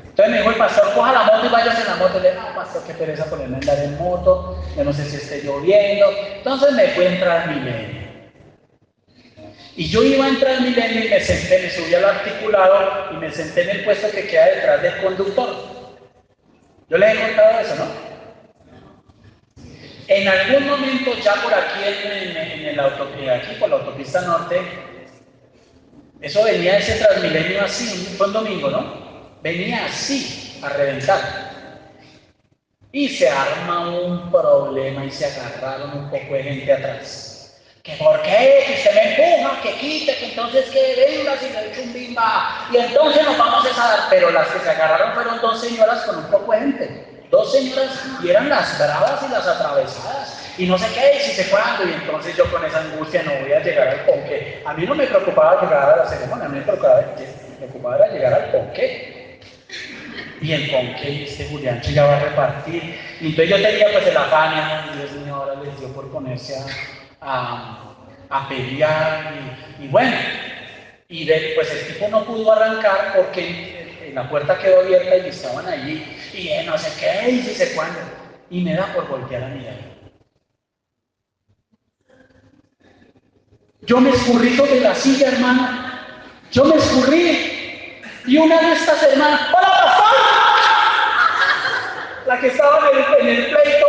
Entonces me dijo el pastor: coja la moto y váyase en la moto. Le dije: no, pastor, qué pereza ponerme a andar en moto, yo no sé si esté lloviendo. Entonces me fui a entrar al Milenio. Y yo iba a entrar al Milenio y me senté, me subí al articulado y me senté en el puesto que queda detrás del conductor. Yo les he contado eso, ¿no? En algún momento, ya por aquí, aquí por la autopista norte, eso venía ese Transmilenio así, fue un domingo, ¿no? Venía así, a reventar. Y se arma un problema y se agarraron un poco de gente atrás. ¿Que por qué? Que usted me empuja, que quite, que entonces que venga si le echo un bimba. Y entonces nos vamos a dar. Pero las que se agarraron fueron 2 señoras con un poco de gente. 2 señoras, y eran las bravas y las atravesadas. Y no sé qué, y si se cuándo. Y entonces yo con esa angustia no voy a llegar al ponqué. A mí no me preocupaba llegar a la ceremonia, a mí me preocupaba era llegar al ponqué. Y el ponqué, este Julián ya va a repartir. Y entonces yo tenía pues el afán, y Dios mío, ahora les dio por ponerse a pelear. Y bueno, y pues el tipo no pudo arrancar porque la puerta quedó abierta y estaban allí. Y no sé qué, y si sé cuándo. Y me da por voltear a mirar. Yo me escurrí sobre la silla, hermano. Yo me escurrí. Y una de estas hermanas: ¡hola, pastor! La que estaba en el pleito: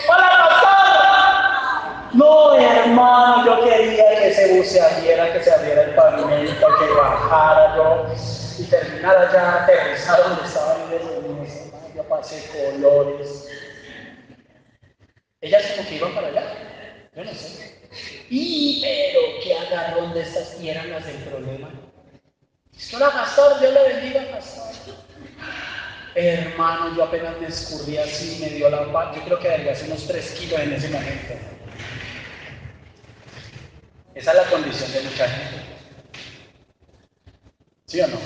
¡hola, pastor! No, hermano, yo quería que ese bus se abriera, que se abriera el pavimento, que bajara yo y terminara ya aterrizar donde estaba en yo pasé colores. Ellas como que iban para allá, yo no sé. Pero qué agarrón de estas, y eran las del problema. Es que hola, pastor, Dios le bendiga, pastor. Hermano, yo apenas me escurrí así, me dio la paz. Yo creo que adelgacé unos 3 kilos en ese momento. Esa es la condición de mucha gente. ¿Sí o no?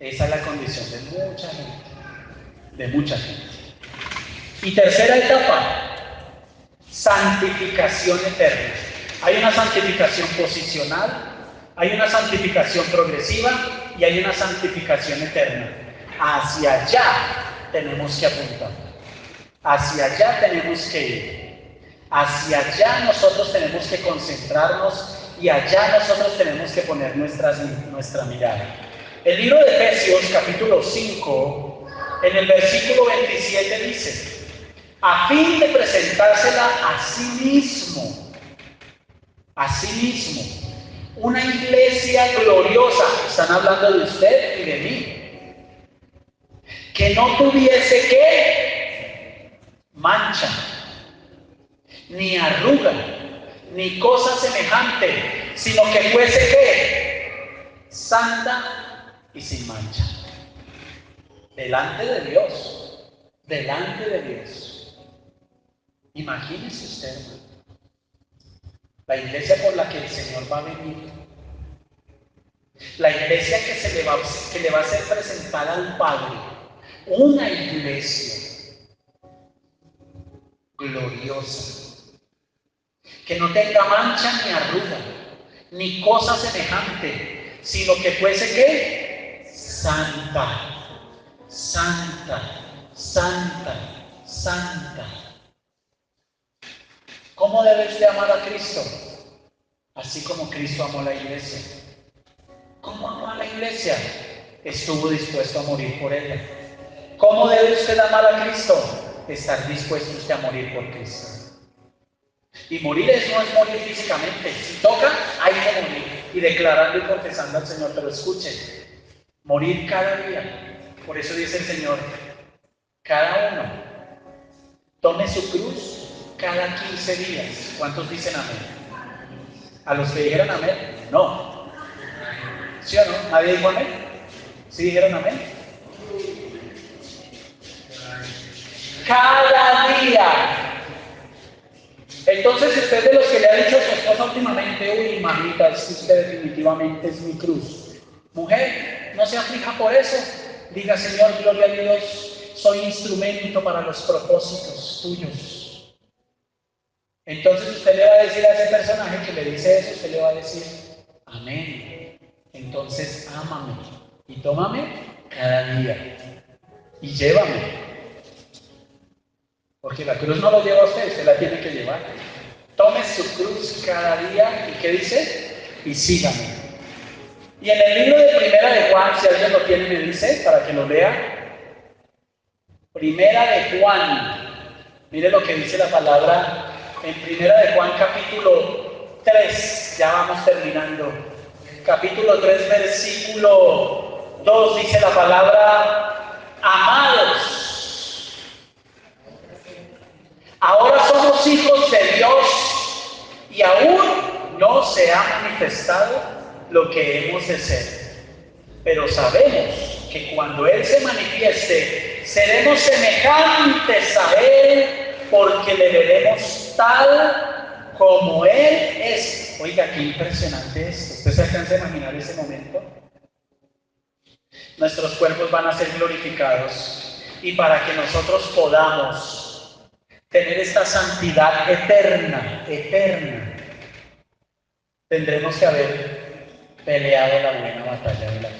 Esa es la condición de mucha gente, de mucha gente. Y tercera etapa, santificación eterna. Hay una santificación posicional, hay una santificación progresiva y hay una santificación eterna. Hacia allá tenemos que apuntar, hacia allá tenemos que ir, hacia allá nosotros tenemos que concentrarnos y allá nosotros tenemos que poner nuestra mirada. El libro de Efesios, capítulo 5, en el versículo 27 dice: a fin de presentársela a sí mismo, una iglesia gloriosa, están hablando de usted y de mí, que no tuviese ¿qué? Mancha, ni arruga, ni cosa semejante, sino que fuese ¿qué? Santa y sin mancha. Delante de Dios, delante de Dios. Imagínese usted, hermano, la iglesia por la que el Señor va a venir, la iglesia que le va a ser presentada al Padre, una iglesia gloriosa, que no tenga mancha ni arruga, ni cosa semejante, sino que fuese ¿qué? Santa, santa, santa, santa. ¿Cómo debe usted amar a Cristo? Así como Cristo amó a la iglesia. ¿Cómo amó a la iglesia? Estuvo dispuesto a morir por ella. ¿Cómo debe usted amar a Cristo? Estar dispuesto usted a morir por Cristo. Y morir no es morir físicamente. Si toca, hay que morir. Y declarando y confesando al Señor. Pero escuche, morir cada día. Por eso dice el Señor, cada uno tome su cruz cada 15 días. ¿Cuántos dicen amén? ¿A los que dijeron amén? No. ¿Sí o no? ¿Nadie dijo amén? ¿Sí dijeron amén? Cada día. Entonces, si usted es de los que le ha dicho a su esposa últimamente, uy, mamita, es que usted definitivamente es mi cruz. Mujer, no se aflija por eso. Diga, Señor, gloria a Dios, soy instrumento para los propósitos tuyos. Entonces usted le va a decir a ese personaje que le dice eso, usted le va a decir, amén. Entonces ámame y tómame cada día y llévame. Porque la cruz no lo lleva a usted la tiene que llevar. Tome su cruz cada día y ¿qué dice? Y sígame. Y en el libro de Primera de Juan, si alguien lo tiene, me dice, para que lo lea. Primera de Juan. Mire lo que dice la palabra en Primera de Juan, capítulo 3. Ya vamos terminando. Capítulo 3, versículo 2, dice la palabra: amados, ahora somos hijos de Dios y aún no se ha manifestado lo que hemos de ser. Pero sabemos que cuando Él se manifieste, seremos semejantes a Él, porque le veremos tal como Él es. Oiga, qué impresionante esto. ¿Usted se alcanza a imaginar ese momento? Nuestros cuerpos van a ser glorificados. Y para que nosotros podamos tener esta santidad eterna, tendremos que haber peleado la buena batalla de la fe.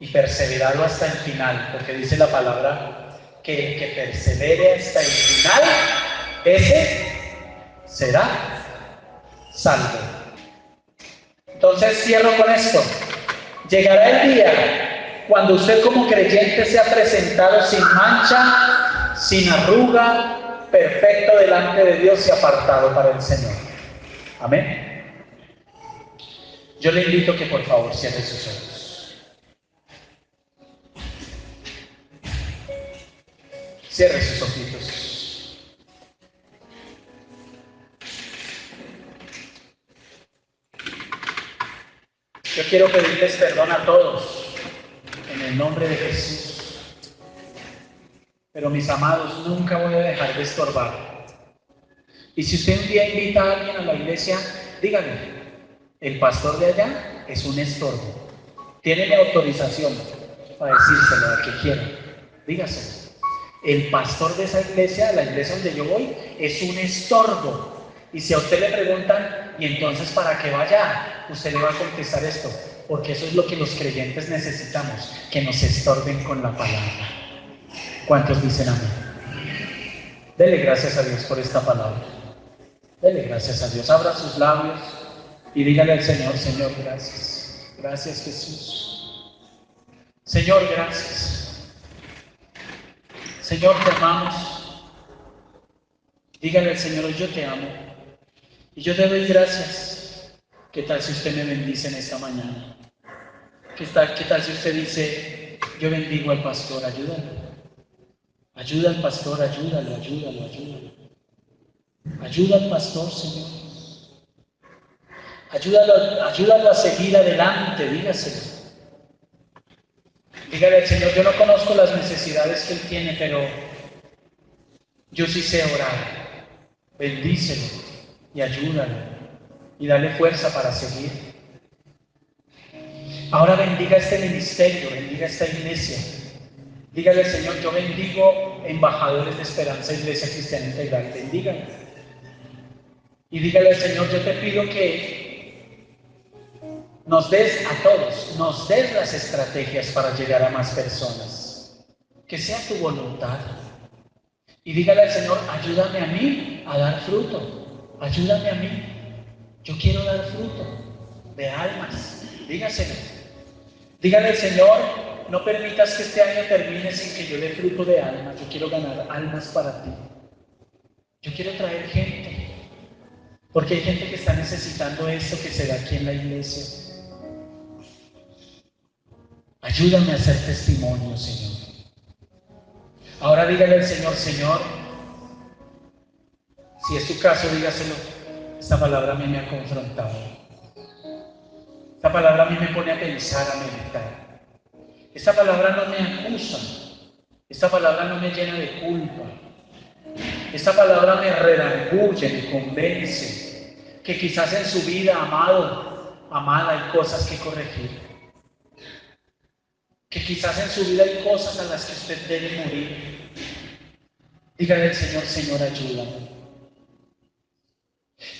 Y perseverado hasta el final, porque dice la palabra que el que persevere hasta el final, ese será salvo. Entonces cierro con esto. Llegará el día cuando usted como creyente sea presentado sin mancha, sin arruga, perfecto delante de Dios y apartado para el Señor. Amén. Yo le invito que por favor cierre sus ojos. Cierre sus ojitos. Yo quiero pedirles perdón a todos en el nombre de Jesús. Pero mis amados, nunca voy a dejar de estorbar. Y si usted un día invita a alguien a la iglesia, dígale, el pastor de allá es un estorbo. Tiene mi autorización para decírselo a que quiera. Dígaselo. El pastor de esa iglesia, la iglesia donde yo voy, es un estorbo. Y si a usted le preguntan, ¿y entonces para qué vaya? Usted le va a contestar esto, porque eso es lo que los creyentes necesitamos, que nos estorben con la palabra. ¿Cuántos dicen amén? Dele gracias a Dios por esta palabra. Dele gracias a Dios. Abra sus labios y dígale al Señor, Señor, gracias. Gracias, Jesús. Señor, gracias. Señor, te amamos. Dígale al Señor, yo te amo. Y yo te doy gracias. ¿Qué tal si usted me bendice en esta mañana? ¿Qué tal si usted dice, yo bendigo al pastor, ayúdalo? Ayuda al pastor, ayúdalo. Ayuda al pastor, Señor. Ayúdalo a seguir adelante, dígaselo. Dígale al Señor, yo no conozco las necesidades que Él tiene, pero yo sí sé orar. Bendícelo y ayúdalo y dale fuerza para seguir. Ahora bendiga este ministerio, bendiga esta iglesia. Dígale, Señor, yo bendigo embajadores de Esperanza Iglesia Cristiana Integral. Bendígalo. Y dígale al Señor, yo te pido que nos des a todos, nos des las estrategias para llegar a más personas. Que sea tu voluntad. Y dígale al Señor, ayúdame a mí a dar fruto. Ayúdame a mí. Yo quiero dar fruto de almas. Dígaselo. Dígale al Señor, no permitas que este año termine sin que yo dé fruto de almas. Yo quiero ganar almas para ti. Yo quiero traer gente. Porque hay gente que está necesitando esto que se da aquí en la iglesia. Ayúdame a hacer testimonio, Señor. Ahora dígale al Señor, Señor, si es tu caso, dígaselo. Esta palabra a mí me ha confrontado. Esta palabra a mí me pone a pensar, a meditar. Esta palabra no me acusa. Esta palabra no me llena de culpa. Esta palabra me redarguye, me convence que quizás en su vida, amada, hay cosas que corregir. Que quizás en su vida hay cosas a las que usted debe morir. Dígale al Señor, Señor, ayúdame.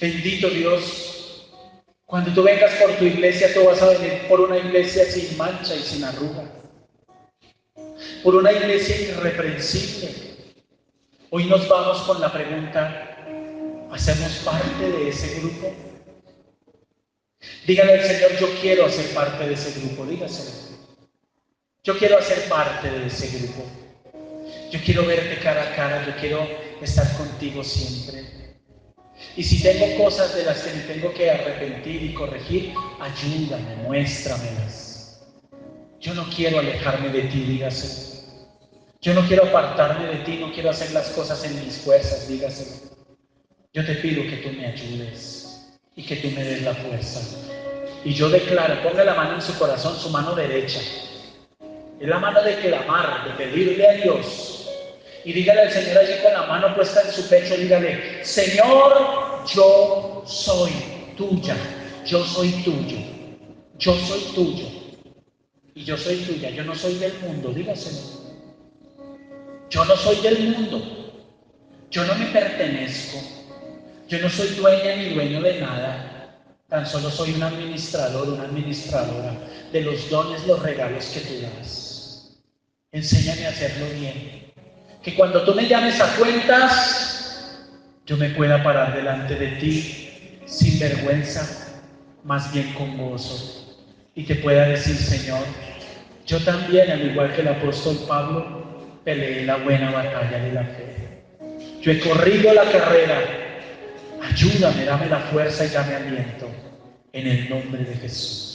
Bendito Dios, cuando tú vengas por tu iglesia, tú vas a venir por una iglesia sin mancha y sin arruga. Por una iglesia irreprensible. Hoy nos vamos con la pregunta, ¿hacemos parte de ese grupo? Dígale al Señor, yo quiero hacer parte de ese grupo, dígaselo. Yo quiero hacer parte de ese grupo. Yo quiero verte cara a cara, yo quiero estar contigo siempre. Y si tengo cosas de las que me tengo que arrepentir y corregir, ayúdame, muéstramelas. Yo no quiero alejarme de ti, dígaselo. Yo no quiero apartarme de ti, no quiero hacer las cosas en mis fuerzas, dígaselo. Yo te pido que tú me ayudes y que tú me des la fuerza. Y yo declaro, ponga la mano en su corazón, su mano derecha. Es la mano de clamar, de pedirle a Dios. Y dígale al Señor allí con la mano puesta en su pecho, dígale, Señor, yo soy tuya, yo soy tuyo, yo soy tuyo. Y yo soy tuya, yo no soy del mundo, dígaselo. Yo no soy del mundo, yo no me pertenezco, yo no soy dueña ni dueño de nada, tan solo soy un administrador, una administradora de los dones, los regalos que tú das. Enséñame a hacerlo bien, que cuando tú me llames a cuentas, yo me pueda parar delante de ti sin vergüenza, más bien con gozo, y te pueda decir, Señor, yo también, al igual que el apóstol Pablo, peleé la buena batalla de la fe. Yo he corrido la carrera. Ayúdame, dame la fuerza y dame aliento. En el nombre de Jesús.